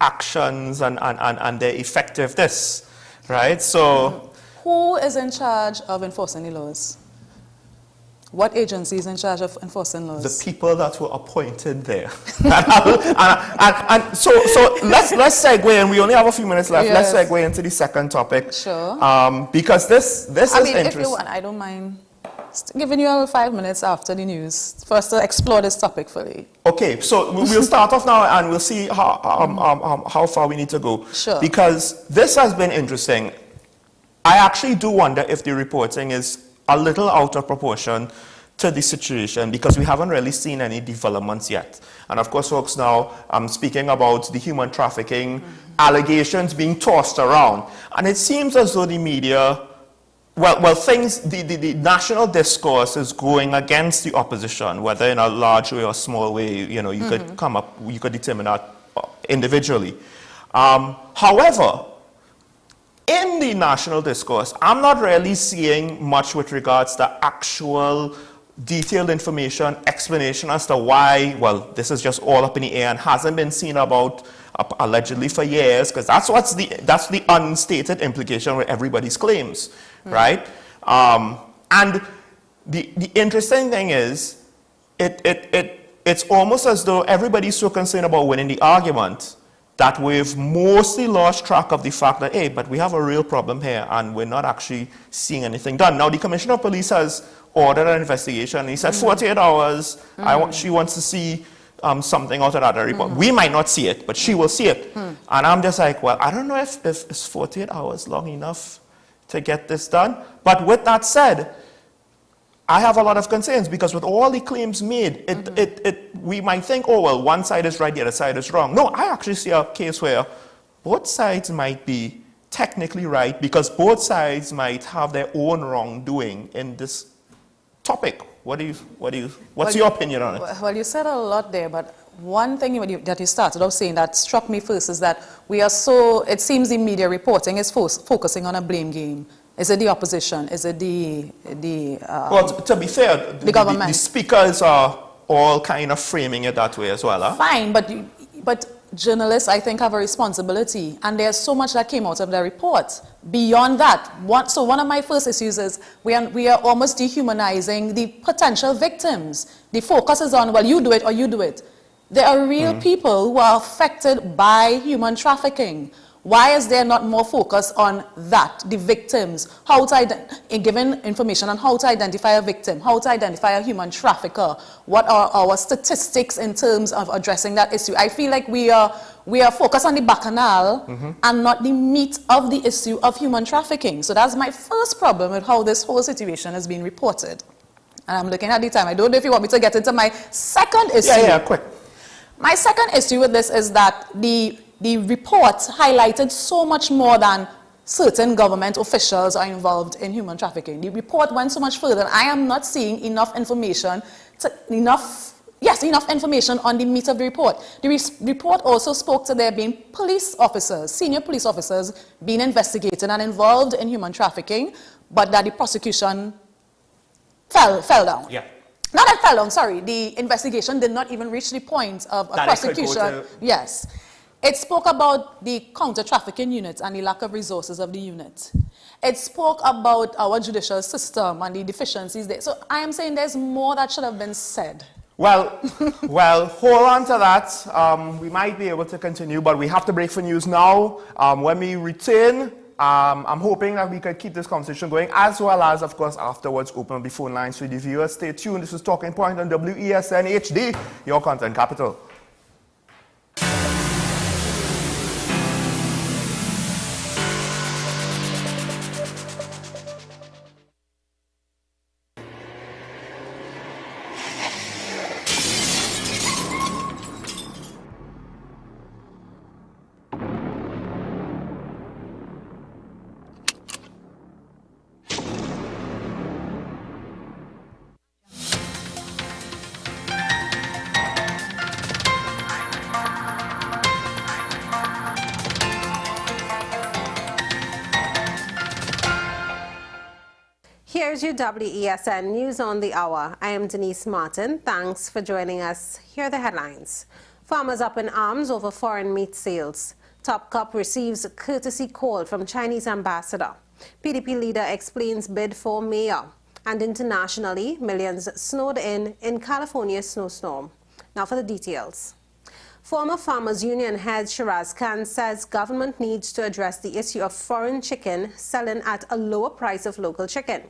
Speaker 1: actions and their effectiveness, right? So,
Speaker 20: who is in charge of enforcing the laws? What agency is in charge of enforcing laws?
Speaker 1: The people that were appointed there. and so let's segue, and we only have a few minutes left.
Speaker 20: Yes.
Speaker 1: Let's segue into the second topic.
Speaker 20: Sure.
Speaker 1: Because this is interesting.
Speaker 20: If you want, I don't mind giving you 5 minutes after the news for us to explore this topic fully.
Speaker 1: Okay, so we'll start off now, and we'll see how far we need to go.
Speaker 20: Sure.
Speaker 1: Because this has been interesting. I actually do wonder if the reporting is a little out of proportion to the situation, because we haven't really seen any developments yet. And of course, folks, now I'm speaking about the human trafficking allegations being tossed around. And it seems as though the media, the national discourse is going against the opposition, whether in a large way or small way, you could you could determine that individually. However, in the national discourse, I'm not really seeing much with regards to actual detailed information, explanation as to why, this is just all up in the air and hasn't been seen about allegedly for years, because that's the unstated implication with everybody's claims, right? And the interesting thing is, it's almost as though everybody's so concerned about winning the argument that we've mostly lost track of the fact that, hey, but we have a real problem here and we're not actually seeing anything done. Now, the Commissioner of Police has ordered an investigation. He said 48 hours. She wants to see something out of that report. We might not see it, but she will see it. And I'm just like, well, I don't know if it's 48 hours long enough to get this done. But with that said, I have a lot of concerns, because with all the claims made, we might think, oh, well, one side is right, the other side is wrong. No, I actually see a case where both sides might be technically right, because both sides might have their own wrongdoing in this topic. What's your opinion on it?
Speaker 20: Well, you said a lot there, but one thing that you started off saying that struck me first is that it seems the media reporting is focusing on a blame game. Is it the opposition? Is it
Speaker 1: well, to be fair,
Speaker 20: the government?
Speaker 1: The speakers are all kind of framing it that way as well, huh?
Speaker 20: Fine, but journalists, I think, have a responsibility, and there's so much that came out of the report. Beyond that, one of my first issues is we are almost dehumanizing the potential victims. The focus is on, well, you do it or you do it. There are real people who are affected by human trafficking. Why is there not more focus on that, the victims, given information on how to identify a victim, how to identify a human trafficker? What are our statistics in terms of addressing that issue? I feel like we are focused on the bacchanal and not the meat of the issue of human trafficking. So that's my first problem with how this whole situation is being reported. And I'm looking at the time. I don't know if you want me to get into my second issue.
Speaker 1: Yeah, quick.
Speaker 20: My second issue with this is that the report highlighted so much more than certain government officials are involved in human trafficking. The report went so much further, and I am not seeing enough information enough information on the meat of the report. The report also spoke to there being police officers, senior police officers being investigated and involved in human trafficking, but that the prosecution fell down.
Speaker 1: Yeah.
Speaker 20: Not that fell down, sorry. The investigation did not even reach the point of a prosecution. Yes. It spoke about the counter-trafficking unit and the lack of resources of the unit. It spoke about our judicial system and the deficiencies there. So I am saying there's more that should have been said.
Speaker 1: Well, hold on to that. We might be able to continue, but we have to break for news now. When we return, I'm hoping that we could keep this conversation going, as well as, of course, afterwards open the phone lines for the viewers. Stay tuned. This is Talking Point on WESN HD, your content capital.
Speaker 14: Here's your WESN News on the Hour. I am Denise Martin. Thanks for joining us. Here are the headlines. Farmers up in arms over foreign meat sales. Top Cup receives a courtesy call from Chinese ambassador. PDP leader explains bid for mayor. And internationally, millions snowed in California's snowstorm. Now for the details. Former Farmers Union head Shiraz Khan says government needs to address the issue of foreign chicken selling at a lower price of local chicken.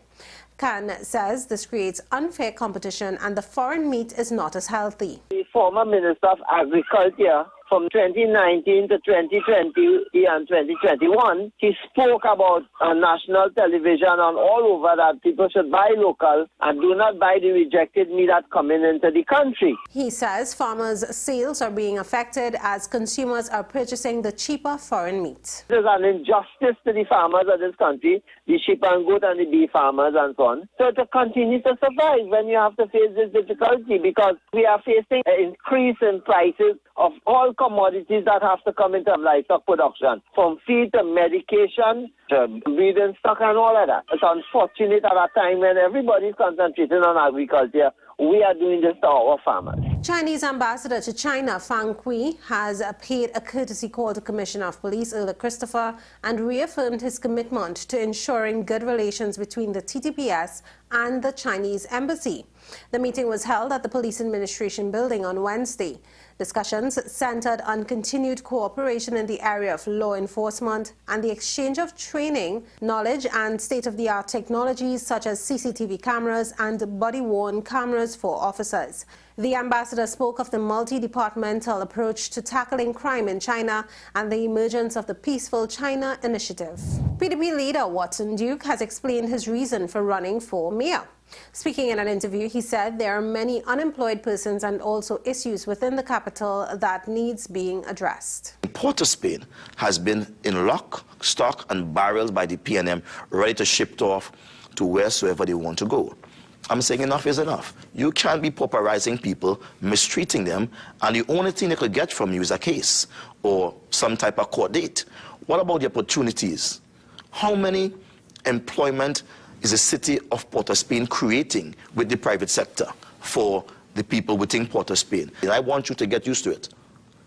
Speaker 14: Khan says this creates unfair competition and the foreign meat is not as healthy.
Speaker 21: The former Minister of Agriculture from 2019 to 2020 and 2021, he spoke about on national television and all over that people should buy local and do not buy the rejected meat that's coming into the country.
Speaker 14: He says farmers' sales are being affected as consumers are purchasing the cheaper foreign meat.
Speaker 21: There's an injustice to the farmers of this country, the sheep and goat and the beef farmers and so on. So to continue to survive when you have to face this difficulty, because we are facing an increase in prices of all commodities that have to come into livestock production, from feed to medication to breeding stock and all of that. It's unfortunate at a time when everybody's concentrating on agriculture, we are doing this to our farmers.
Speaker 14: Chinese ambassador to China, Fang Kui, has paid a courtesy call to Commissioner of Police Earl Christopher and reaffirmed his commitment to ensuring good relations between the TTPS and the Chinese embassy. The meeting was held at the Police Administration building on Wednesday. Discussions centered on continued cooperation in the area of law enforcement and the exchange of training, knowledge and state-of-the-art technologies such as CCTV cameras and body-worn cameras for officers. The ambassador spoke of the multi-departmental approach to tackling crime in China and the emergence of the Peaceful China Initiative. PDP leader Watson Duke has explained his reason for running for mayor. Speaking in an interview, he said there are many unemployed persons and also issues within the capital that needs being addressed.
Speaker 6: Port of Spain has been in lock, stock and barrels by the PNM, ready to ship off to wheresoever they want to go. I'm saying enough is enough. You can't be pauperizing people, mistreating them, and the only thing they could get from you is a case or some type of court date. What about the opportunities? How many employment is the city of Port of Spain creating with the private sector for the people within Port of Spain? And I want you to get used to it.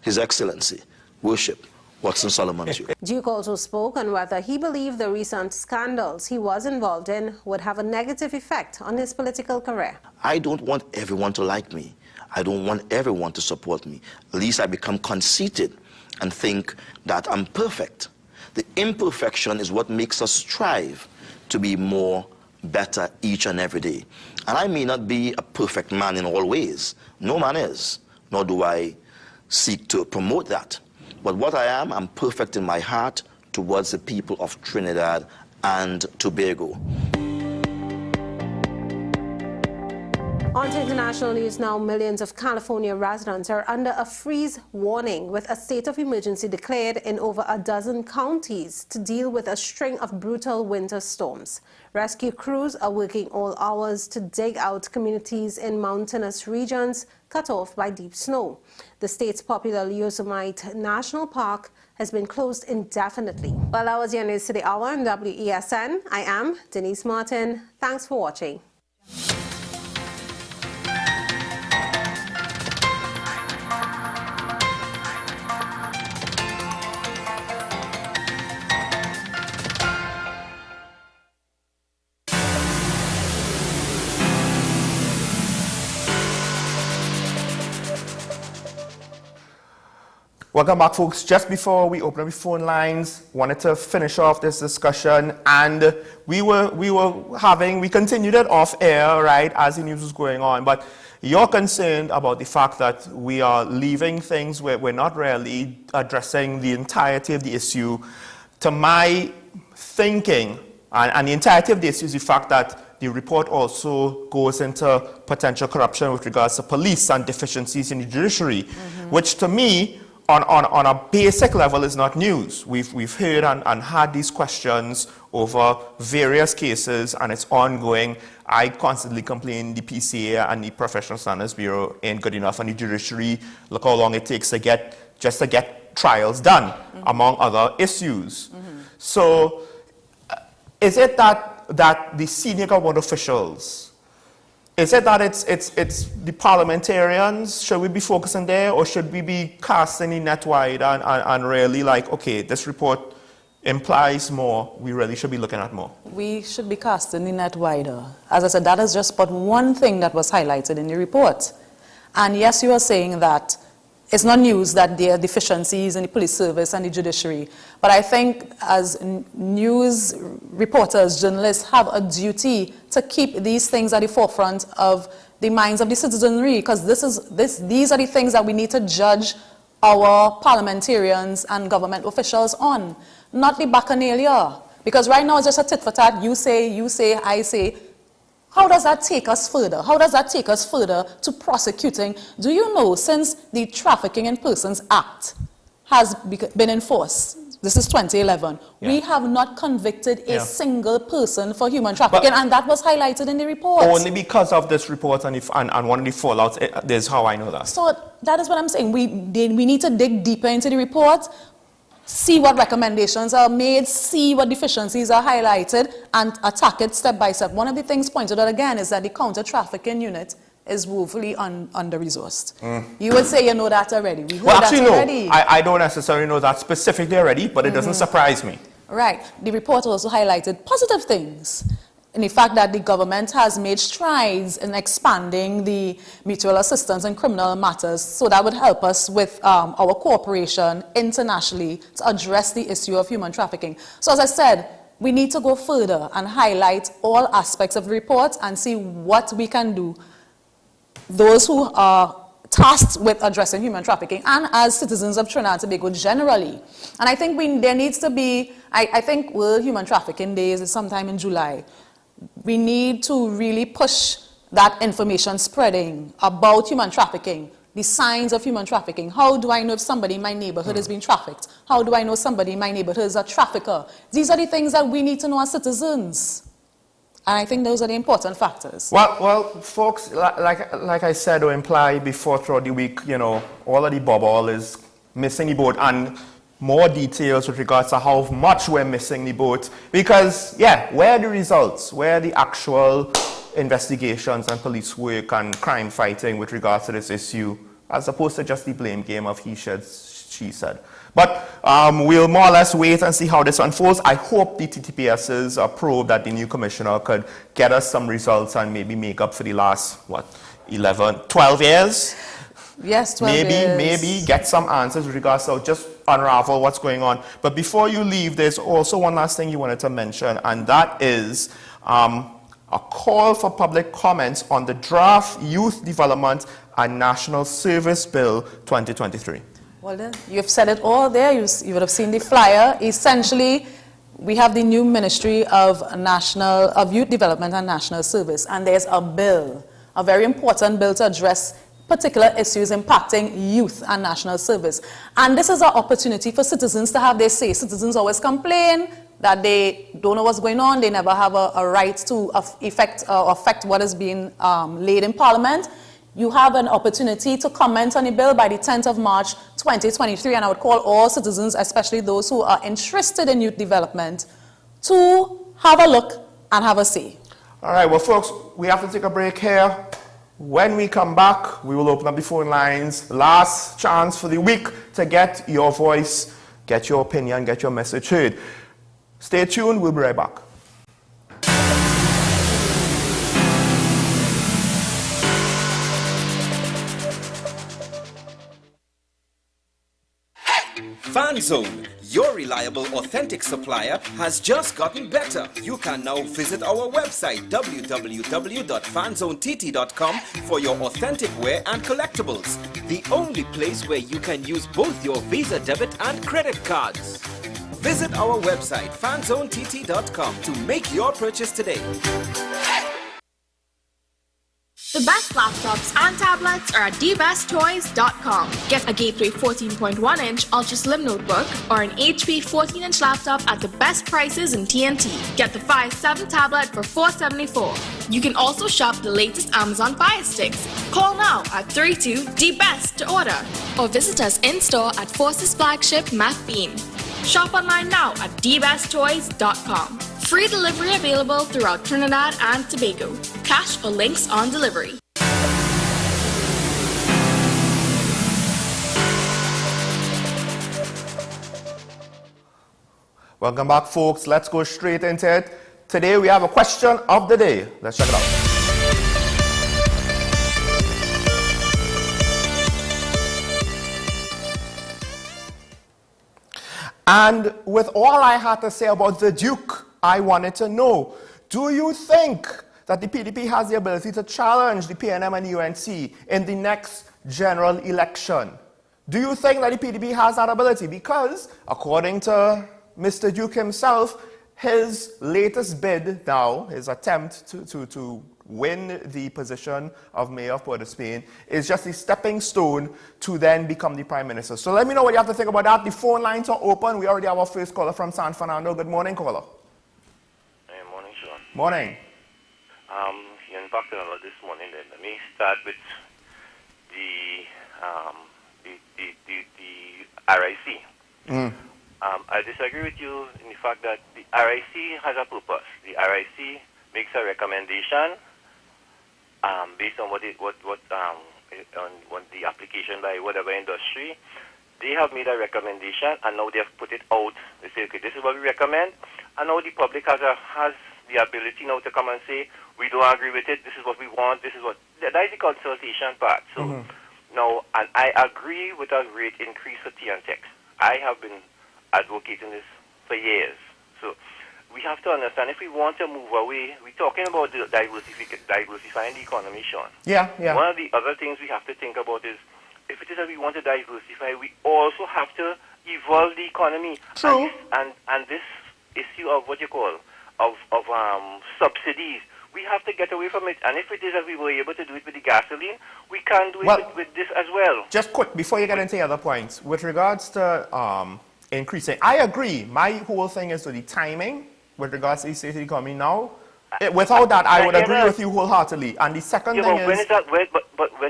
Speaker 6: His Excellency, worship, Watson Solomon.
Speaker 14: Duke also spoke on whether he believed the recent scandals he was involved in would have a negative effect on his political career.
Speaker 6: I don't want everyone to like me. I don't want everyone to support me. At least I become conceited and think that I'm perfect. The imperfection is what makes us strive to be more better each and every day. And I may not be a perfect man in all ways. No man is, nor do I seek to promote that. But what I am, I'm perfect in my heart towards the people of Trinidad and Tobago.
Speaker 14: On to international news now. Millions of California residents are under a freeze warning with a state of emergency declared in over a dozen counties to deal with a string of brutal winter storms. Rescue crews are working all hours to dig out communities in mountainous regions cut off by deep snow. The state's popular Yosemite National Park has been closed indefinitely. Well, that was your news to the hour on WESN. I am Denise Martin. Thanks for watching.
Speaker 1: Welcome back, folks. Just before we open up the phone lines, wanted to finish off this discussion, and we continued it off air, right, as the news was going on, but you're concerned about the fact that we are leaving things where we're not really addressing the entirety of the issue. To my thinking, and the entirety of the issue is the fact that the report also goes into potential corruption with regards to police and deficiencies in the judiciary, which to me, on a basic level, is not news. We've heard and had these questions over various cases, and it's ongoing. I constantly complain the PCA and the Professional Standards Bureau ain't good enough, and the judiciary, look how long it takes to get trials done, among other issues. So, is it that the senior government officials, is it that it's the parliamentarians? Should we be focusing there, or should we be casting the net wide and really like, okay, this report implies more, we really should be looking at more?
Speaker 20: We should be casting the net wider. As I said, that is just but one thing that was highlighted in the report. And yes, you are saying that it's not news that there are deficiencies in the police service and the judiciary. But I think as news reporters, journalists have a duty to keep these things at the forefront of the minds of the citizenry, because these are the things that we need to judge our parliamentarians and government officials on, not the bacchanalia. Because right now it's just a tit for tat, you say, I say. How does that take us further? How does that take us further to prosecuting? Do you know, since the Trafficking in Persons Act has been enforced, this is 2011, we have not convicted a single person for human trafficking, and that was highlighted in the report.
Speaker 1: Only because of this report and one of the fallouts, there's how I know that.
Speaker 20: So that is what I'm saying. We need to dig deeper into the report, see what recommendations are made, see what deficiencies are highlighted, and attack it step by step. One of the things pointed out again is that the counter-trafficking unit is woefully under-resourced. You would say you know that already. We heard that already.
Speaker 1: I don't necessarily know that specifically already, but it doesn't surprise me.
Speaker 20: Right. The report also highlighted positive things. In the fact that the government has made strides in expanding the mutual assistance in criminal matters, so that would help us with our cooperation internationally to address the issue of human trafficking. So as I said, we need to go further and highlight all aspects of the report and see what we can do. Those who are tasked with addressing human trafficking, and as citizens of Trinidad and Tobago generally. And I think there needs to be, I think World Human Trafficking Day is sometime in July. We need to really push that information spreading about human trafficking, the signs of human trafficking. How do I know if somebody in my neighborhood is being trafficked? How do I know somebody in my neighborhood is a trafficker? These are the things that we need to know as citizens. And I think those are the important factors.
Speaker 1: Well, folks, like I said or implied before throughout the week, you know, all of the bubble is missing the boat, and more details with regards to how much we're missing the boat. Because, where are the results? Where are the actual investigations and police work and crime fighting with regards to this issue, as opposed to just the blame game of he said, she said. But we'll more or less wait and see how this unfolds. I hope the TTPS's probe that the new commissioner could get us some results and maybe make up for the last, 12 years?
Speaker 20: Yes, 12 years.
Speaker 1: Maybe get some answers with regards to just unravel what's going on. But before you leave, there's also one last thing you wanted to mention, and that is a call for public comments on the draft Youth Development and National Service Bill 2023.
Speaker 20: Well then, you've said it all there. You would have seen the flyer. Essentially, we have the new Ministry of Youth Development and National Service, and there's a bill, a very important bill to address particular issues impacting youth and national service. And this is an opportunity for citizens to have their say. Citizens always complain that they don't know what's going on, they never have a right to affect what is being laid in Parliament. You have an opportunity to comment on the bill by the 10th of March 2023, and I would call all citizens, especially those who are interested in youth development, to have a look and have a say.
Speaker 1: All right, well folks, we have to take a break here. When we come back, we will open up the phone lines. Last chance for the week to get your voice, get your opinion, get your message heard. Stay tuned, we'll be right back.
Speaker 2: FanZone, your reliable, authentic supplier, has just gotten better. You can now visit our website www.fanzonett.com for your authentic wear and collectibles. The only place where you can use both your Visa debit and credit cards. Visit our website fanzonett.com to make your purchase today.
Speaker 4: The best laptops and tablets are at dbesttoys.com. Get a Gateway 14.1-inch Ultra Slim notebook or an HP 14-inch laptop at the best prices in TNT. Get the Fire 7 tablet for $474. You can also shop the latest Amazon Fire Sticks. Call now at 32DBEST to order or visit us in-store at Forces flagship MacBean. Shop online now at dbesttoys.com. Free delivery available throughout Trinidad and Tobago. Cash or links on delivery.
Speaker 1: Welcome back, folks. Let's go straight into it. Today we have a question of the day. Let's check it out. And with all I had to say about the Duke, I wanted to know, do you think that the PDP has the ability to challenge the PNM and UNC in the next general election? Do you think that the PDP has that ability? Because according to Mr. Duke himself, his latest bid now, his attempt to win the position of Mayor of Port of Spain, is just a stepping stone to then become the Prime Minister. So let me know what you have to think about that. The phone lines are open. We already have our first caller from San Fernando. Good morning, caller.
Speaker 22: Hey, morning, Sean.
Speaker 1: Morning.
Speaker 22: You unpacked a lot this morning then. Let me start with the RIC. I disagree with you in the fact that the RIC has a purpose. The RIC makes a recommendation based on what the application by whatever industry. They have made a recommendation and now they have put it out. They say, okay, this is what we recommend, and now the public has the ability now to come and say, we don't agree with it, this is what we want, this is what... That is the consultation part. So now, and I agree with a rate increase for tea and tech. I have been advocating this for years. So we have to understand, if we want to move away, we're talking about diversifying the economy, Sean.
Speaker 1: Yeah.
Speaker 22: One of the other things we have to think about is, if it is that we want to diversify, we also have to evolve the economy.
Speaker 1: True.
Speaker 22: And this issue of what you call, of subsidies, we have to get away from it. And if it is that we were able to do it with the gasoline, we can do it with this as well.
Speaker 1: Just quick, before you get into the other points, with regards to increasing, I agree. My whole thing is to the timing with regards to the state of the economy now. Without that, I would agree with you wholeheartedly. And the second thing is...
Speaker 22: When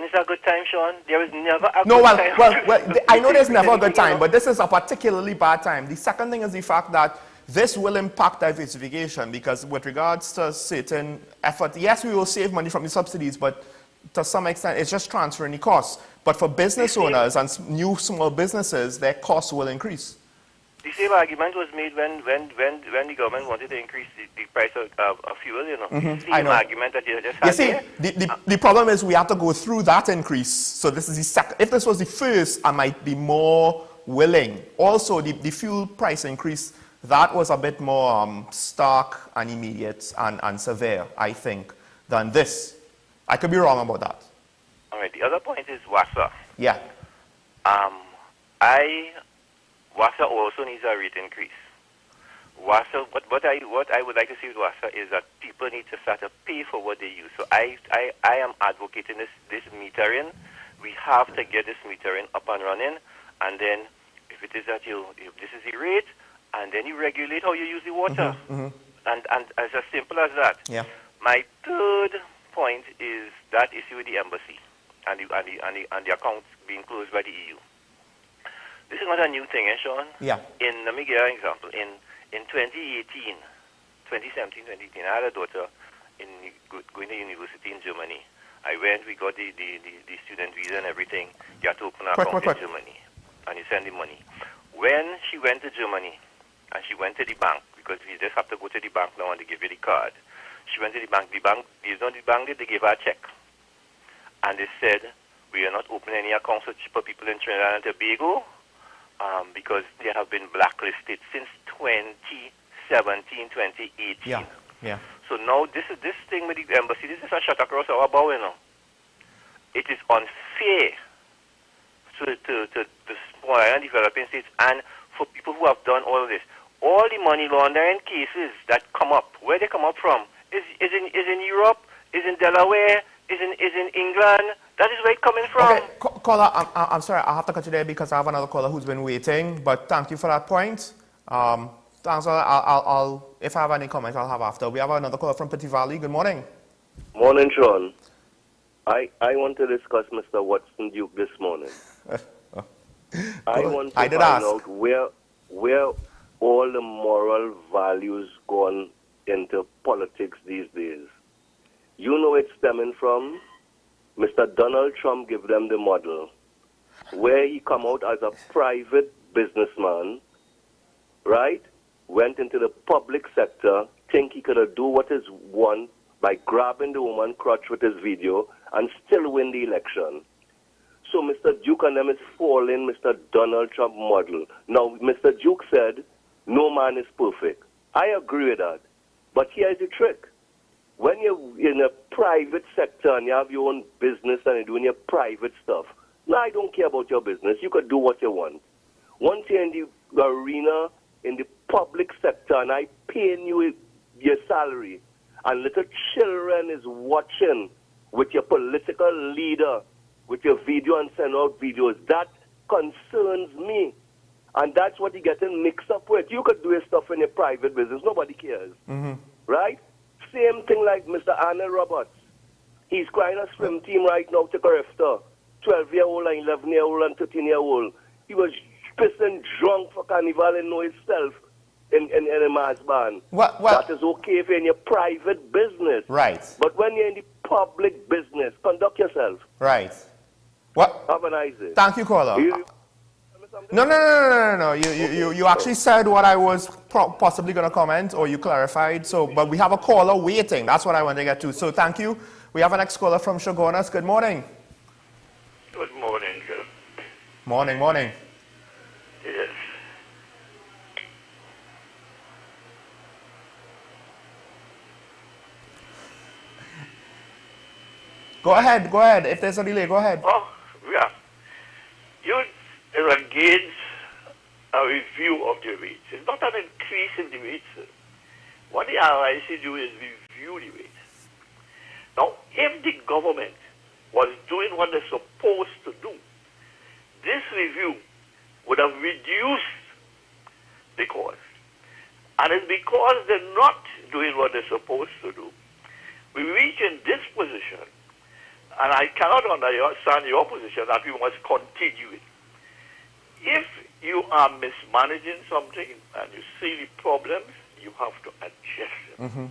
Speaker 22: is that a good time, Sean? There is never a
Speaker 1: no,
Speaker 22: good time.
Speaker 1: Well, I know there's never a good time, but this is a particularly bad time. The second thing is the fact that this will impact diversification, because with regards to certain effort, yes, we will save money from the subsidies, but to some extent, it's just transferring the costs. But for business owners and new small businesses, their costs will increase.
Speaker 22: The same argument was made when the government wanted to increase the price of fuel, you know.
Speaker 1: I know.
Speaker 22: Argument that you just had there.
Speaker 1: The problem is we have to go through that increase. So this is the second. If this was the first, I might be more willing. Also, the fuel price increase, that was a bit more stark and immediate and severe, I think, than this. I could be wrong about that.
Speaker 22: All right. The other point is WASA.
Speaker 1: Yeah.
Speaker 22: WASA also needs a rate increase. WASA, what I would like to see with WASA is that people need to start to pay for what they use. So I am advocating this metering. We have to get this metering up and running, and then if it is that if this is the rate, and then you regulate how you use the water. And as simple as that.
Speaker 1: Yeah.
Speaker 22: My third point is that issue with the embassy and the accounts being closed by the EU. This is not a new thing, Sean?
Speaker 1: Yeah.
Speaker 22: Let me give you an example. In 2017, 2018, I had a daughter going to university in Germany. We got the student visa and everything. You have to open an account in Germany, and you send the money. When she went to Germany, and she went to the bank, because you just have to go to the bank now and they give you the card. She went to the bank. The bank they gave her a check. And they said, we are not opening any accounts for people in Trinidad and Tobago, because they have been blacklisted since 2017, 2018.
Speaker 1: Yeah, yeah.
Speaker 22: So now this thing with the embassy, this is a shot across our bow, you know. It is unfair to small and developing states and for people who have done all of this. All the money laundering cases that come up, where they come up from, is in Europe, is in Delaware, is in England. That is where it's coming from.
Speaker 1: Okay, caller, I'm sorry, I have to cut you there because I have another caller who's been waiting. But thank you for that point. Thanks. I'll if I have any comments, I'll have after. We have another caller from Petit Valley. Good morning.
Speaker 3: Morning, Sean. I want to discuss Mr. Watson Duke this morning. I want to find out where all the moral values gone into politics these days. You know it's stemming from Mr. Donald Trump give them the model, where he come out as a private businessman, right? Went into the public sector, think he could do what is want by grabbing the woman crotch with his video and still win the election. So Mr. Duke and them is following Mr. Donald Trump model. Now, Mr. Duke said, no man is perfect. I agree with that. But here's the trick. When you're in a private sector and you have your own business and you're doing your private stuff, now I don't care about your business. You could do what you want. Once you're in the arena, in the public sector, and I paying you your salary, and little children is watching with your political leader, with your video and send out videos, that concerns me. And that's what you're getting mixed up with. You could do your stuff in your private business. Nobody cares. Right? Same thing like Mr. Arnold Roberts. He's crying a swim team right now to Carifta. 12-year-old and 11-year-old and 13-year-old. He was pissing drunk for carnival and know himself in a mass band. That is okay if you're in your private business.
Speaker 1: Right.
Speaker 3: But when you're in the public business, conduct yourself.
Speaker 1: Right. What?
Speaker 3: Have a nice day.
Speaker 1: Thank you, caller. No. You actually said what I was possibly going to comment, or you clarified. So, but we have a caller waiting. That's what I want to get to. So, thank you. We have a next caller from Shogunas. Good morning.
Speaker 5: Good morning, Joe.
Speaker 1: Morning.
Speaker 5: Yes.
Speaker 1: Go ahead. If there's a delay, go ahead.
Speaker 5: Oh, yeah. You engage a review of the rates. It's not an increase in the rates. What the RIC do is review the rates. Now, if the government was doing what they're supposed to do, this review would have reduced the cost. And it's because they're not doing what they're supposed to do, we reach in this position, and I cannot understand your position that we must continue it. If you are mismanaging something and you see the problems, you have to adjust them.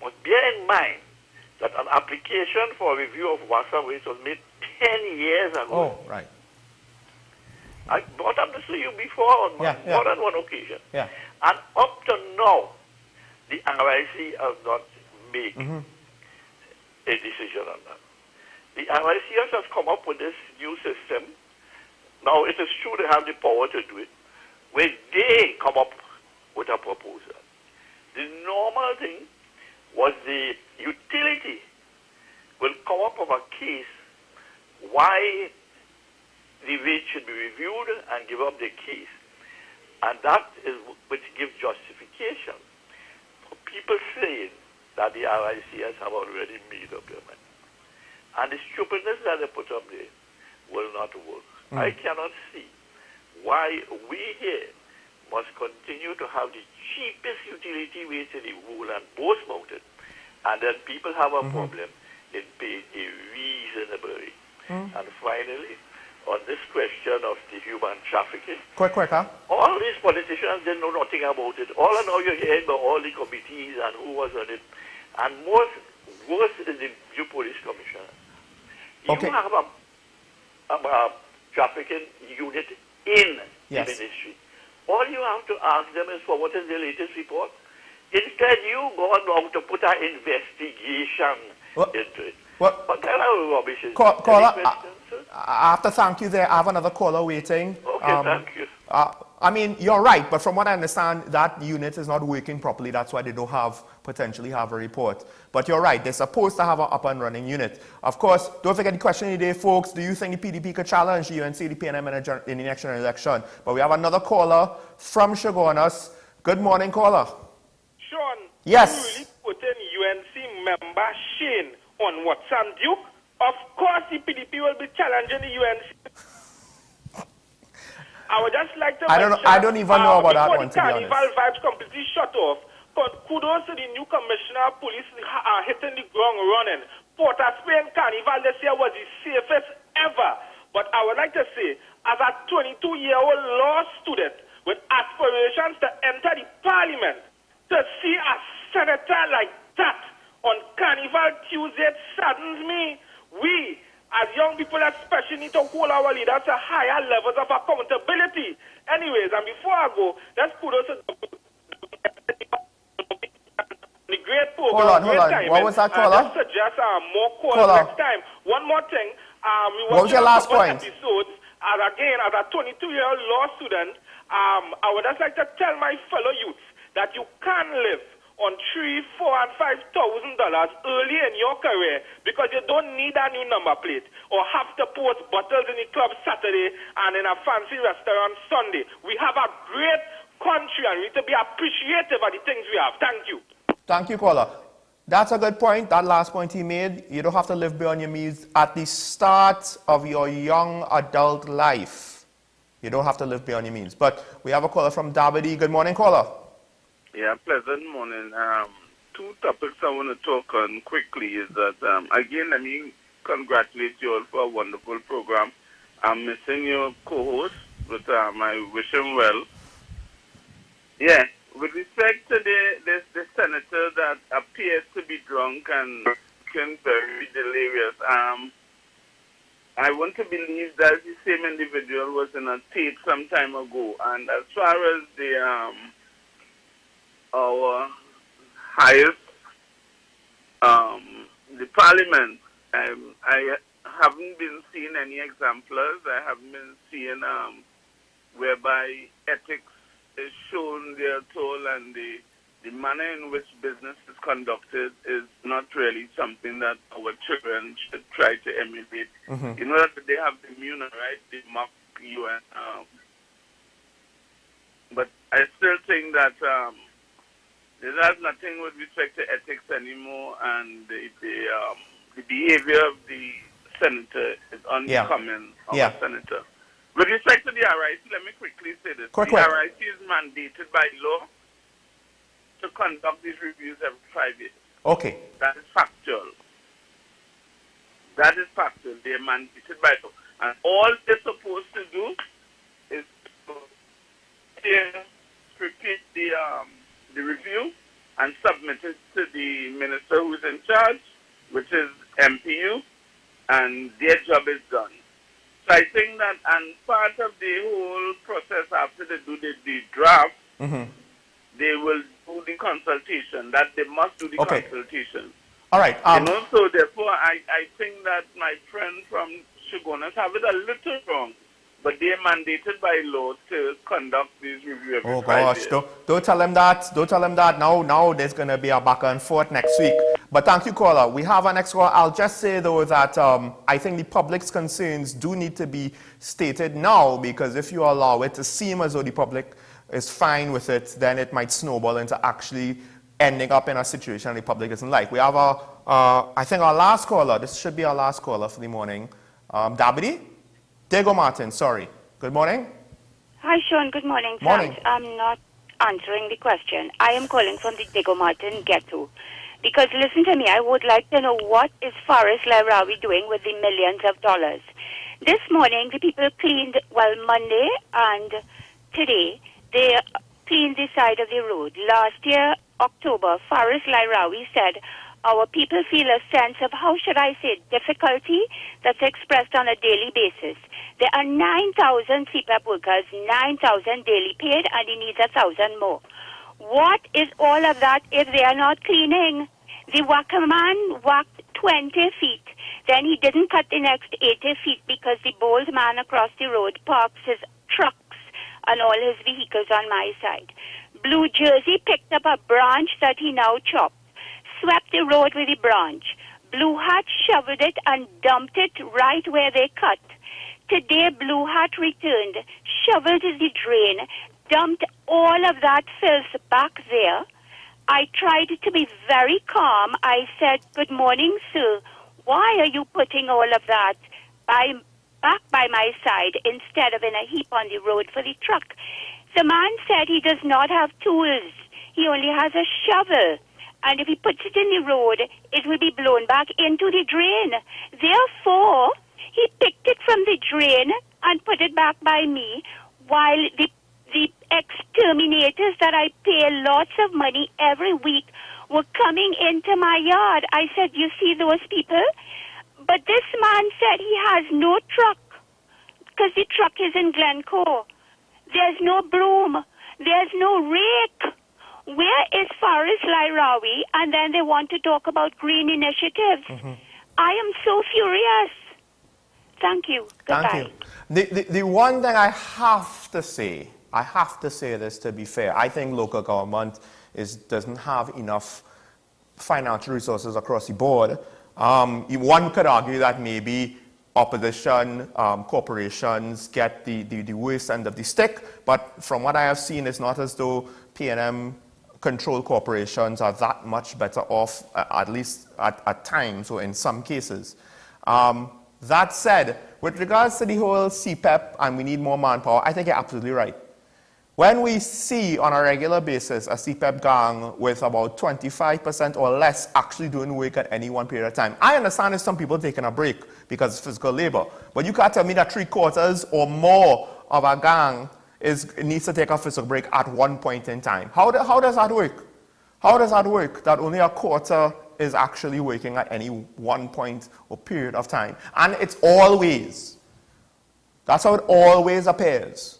Speaker 5: But bear in mind that an application for review of WhatsApp rates was made 10 years ago.
Speaker 1: Oh, right.
Speaker 5: I brought up this to you before on more than one occasion.
Speaker 1: Yeah.
Speaker 5: And up to now, the RIC has not made a decision on that. The RIC has come up with this new system. Now, it is true they have the power to do it. When they come up with a proposal, the normal thing was the utility will come up with a case why the rate should be reviewed and give up the case. And that is which gives justification for people saying that the RICS have already made up their mind. And the stupidness that they put up there will not work. I cannot see why we here must continue to have the cheapest utility rates in the world and boast about it, and then people have a problem in paying a reasonable rate. And finally, on this question of the human trafficking,
Speaker 1: Quick, huh?
Speaker 5: all these politicians, they know nothing about it. All I know you're hearing about all the committees and who was on it. And worse is the new police commissioner. You have a trafficking unit in the ministry. All you have to ask them is for what is the latest report. Instead, you go on to put an investigation into it. What kind of rubbish is
Speaker 1: Caller, I have to thank you there. I have another caller waiting.
Speaker 5: Okay, thank you.
Speaker 1: I mean, you're right, but from what I understand, that unit is not working properly. That's why they don't potentially have a report. But you're right, they're supposed to have an up and running unit. Of course, don't forget the question today, folks. Do you think the PDP could challenge the UNCDP in the next election? But we have another caller from Shogunas. Good morning, caller.
Speaker 8: Sean,
Speaker 1: yes.
Speaker 8: You really put in UNC member Shane on Watson Duke? Of course, the PDP will be challenging the UNC. I would just like to mention,
Speaker 1: I don't even know about that one, to be honest.
Speaker 8: Carnival vibes completely shut off. Kudos to the new commissioner of police hitting the ground running. Port of Spain Carnival this year was the safest ever. But I would like to say, as a 22-year-old law student with aspirations to enter the parliament, to see a senator like that on Carnival Tuesday saddens me. We, as young people especially, need to hold our leaders to higher levels of accountability. Anyways, and before I go, let's kudos to the great program.
Speaker 1: Hold on. What was that, caller?
Speaker 8: Just suggest more calls next time. One more thing.
Speaker 1: What was your last point?
Speaker 8: Episodes, as a 22-year-old law student, I would just like to tell my fellow youths that you can live on $3,000, $4,000, and $5,000 early in your career because you don't need a new number plate or have to post bottles in the club Saturday and in a fancy restaurant Sunday. We have a great country and we need to be appreciative of the things we have. Thank you.
Speaker 1: Thank you, caller. That's a good point. That last point he made, you don't have to live beyond your means at the start of your young adult life. You don't have to live beyond your means. But we have a caller from Dabity. Good morning, caller.
Speaker 9: Yeah, pleasant morning. Two topics I want to talk on quickly is that, again, let me congratulate you all for a wonderful program. I'm missing your co-host, but I wish him well. Yeah, with respect to the senator that appears to be drunk and looking very delirious, I want to believe that the same individual was in a tape some time ago. And as far as our highest, the parliament, I haven't been seeing any exemplars. I haven't been seeing whereby ethics is shown there at all, and the manner in which business is conducted is not really something that our children should try to emulate.
Speaker 1: Mm-hmm.
Speaker 9: You know that they have the Muna, right? They mock you, but I still think that there's nothing with respect to ethics anymore, and the behavior of the senator is unbecoming of a senator. With respect to the RIC, let me quickly say this. The RIC is mandated by law to conduct these reviews every 5 years.
Speaker 1: Okay.
Speaker 9: That is factual. That is factual. They are mandated by law. And all they're supposed to do is to repeat the review and submit it to the minister who's in charge, which is MPU, and their job is done. So I think that, and part of the whole process after they do the draft, they will do the consultation, that they must do the consultation.
Speaker 1: All right.
Speaker 9: So therefore, I think that my friend from Shogunas have it a little wrong, but they are mandated by law to conduct these reviews every 5 years.
Speaker 1: Don't tell them that. Don't tell them that. Now there's going to be a back and forth next week. But thank you, caller. We have our next call. I'll just say, though, that I think the public's concerns do need to be stated now, because if you allow it to seem as though the public is fine with it, then it might snowball into actually ending up in a situation the public isn't like. We have I think our last caller. This should be our last caller for the morning. Dabity? Diego Martin, sorry. Good morning.
Speaker 23: Hi, Sean. Good morning.
Speaker 1: Morning.
Speaker 23: Thanks. I'm not answering the question. I am calling from the Diego Martin ghetto. Because listen to me, I would like to know what is Faris Lairawi doing with the millions of dollars. This morning, the people cleaned, Monday and today, they cleaned the side of the road. Last year, October, Faris Lairawi said, our people feel a sense of, how should I say, difficulty that's expressed on a daily basis. There are 9,000 CPAP workers, 9,000 daily paid, and he needs 1,000 more. What is all of that if they are not cleaning? The whacker-man whacked 20 feet. Then he didn't cut the next 80 feet because the bold man across the road parks his trucks and all his vehicles on my side. Blue Jersey picked up a branch that he now chopped, swept the road with the branch. Blue Hat shoveled it and dumped it right where they cut. Today, Blue Hat returned, shoveled the drain, dumped all of that filth back there. I tried to be very calm. I said, "Good morning, sir. Why are you putting all of that back by my side instead of in a heap on the road for the truck?" The man said he does not have tools. He only has a shovel. And if he puts it in the road, it will be blown back into the drain. Therefore, he picked it from the drain and put it back by me, while the exterminators that I pay lots of money every week were coming into my yard. I said, "You see those people?" But this man said he has no truck because the truck is in Glencoe. There's no broom. There's no rake. Where is Faris Lairawi? And then they want to talk about green initiatives. I am so furious. Thank you. Goodbye.
Speaker 1: Thank you. The one thing I have to say this to be fair, I think local government doesn't have enough financial resources across the board. One could argue that maybe opposition corporations get the worst end of the stick, but from what I have seen, it's not as though P&M control corporations are that much better off, at least at times or in some cases. That said, with regards to the whole CPEP and we need more manpower, I think you're absolutely right. When we see on a regular basis a CPEP gang with about 25% or less actually doing work at any one period of time, I understand there's some people taking a break because of physical labor, but you can't tell me that 3/4 or more of a gang needs to take a physical break at one point in time. How does that work? How does that work that only a quarter is actually working at any one point or period of time? And it's always, that's how it always appears.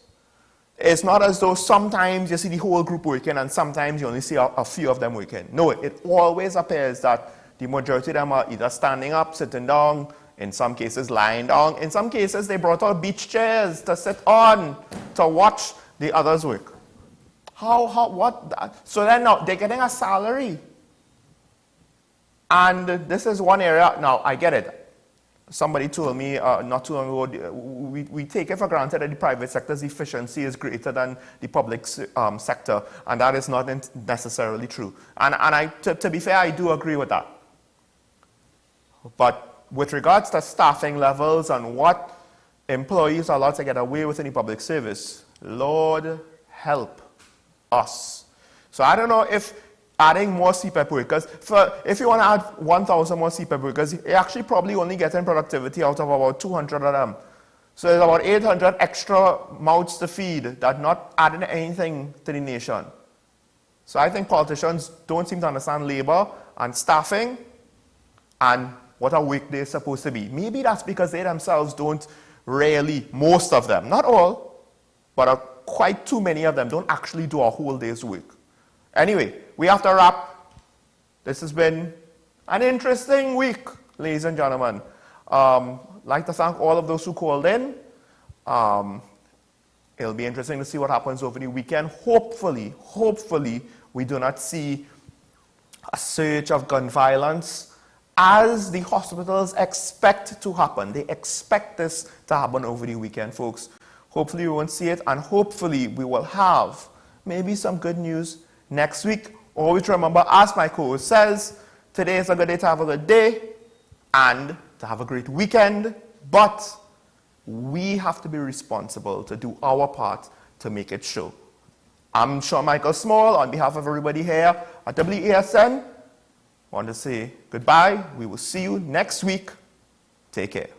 Speaker 1: It's not as though sometimes you see the whole group working and sometimes you only see a few of them working. No, it always appears that the majority of them are either standing up, sitting down, in some cases lying down. In some cases, they brought out beach chairs to sit on, to watch the others work. So then now, they're getting a salary. And this is one area, now I get it. Somebody told me not too long ago, we take it for granted that the private sector's efficiency is greater than the public sector, and that is not necessarily true. And to be fair, I do agree with that. But with regards to staffing levels and what employees are allowed to get away with in the public service, Lord help us. So I don't know if adding more CPEP workers, if you want to add 1,000 more CPEP workers, you're actually probably only getting productivity out of about 200 of them. So there's about 800 extra mouths to feed that not adding anything to the nation. So I think politicians don't seem to understand labor and staffing and what a weekday is supposed to be. Maybe that's because they themselves don't really, most of them, not all, but quite too many of them don't actually do a whole day's work. Anyway, we have to wrap. This has been an interesting week, ladies and gentlemen. I'd like to thank all of those who called in. It'll be interesting to see what happens over the weekend. Hopefully, we do not see a surge of gun violence as the hospitals expect to happen. They expect this to happen over the weekend, folks. Hopefully we won't see it, and hopefully we will have maybe some good news next week. Always remember, as my co-host says, today is a good day to have a good day and to have a great weekend, but we have to be responsible to do our part to make it show. I'm Sean Michael Small on behalf of everybody here at WASN. I want to say goodbye. We will see you next week. Take care.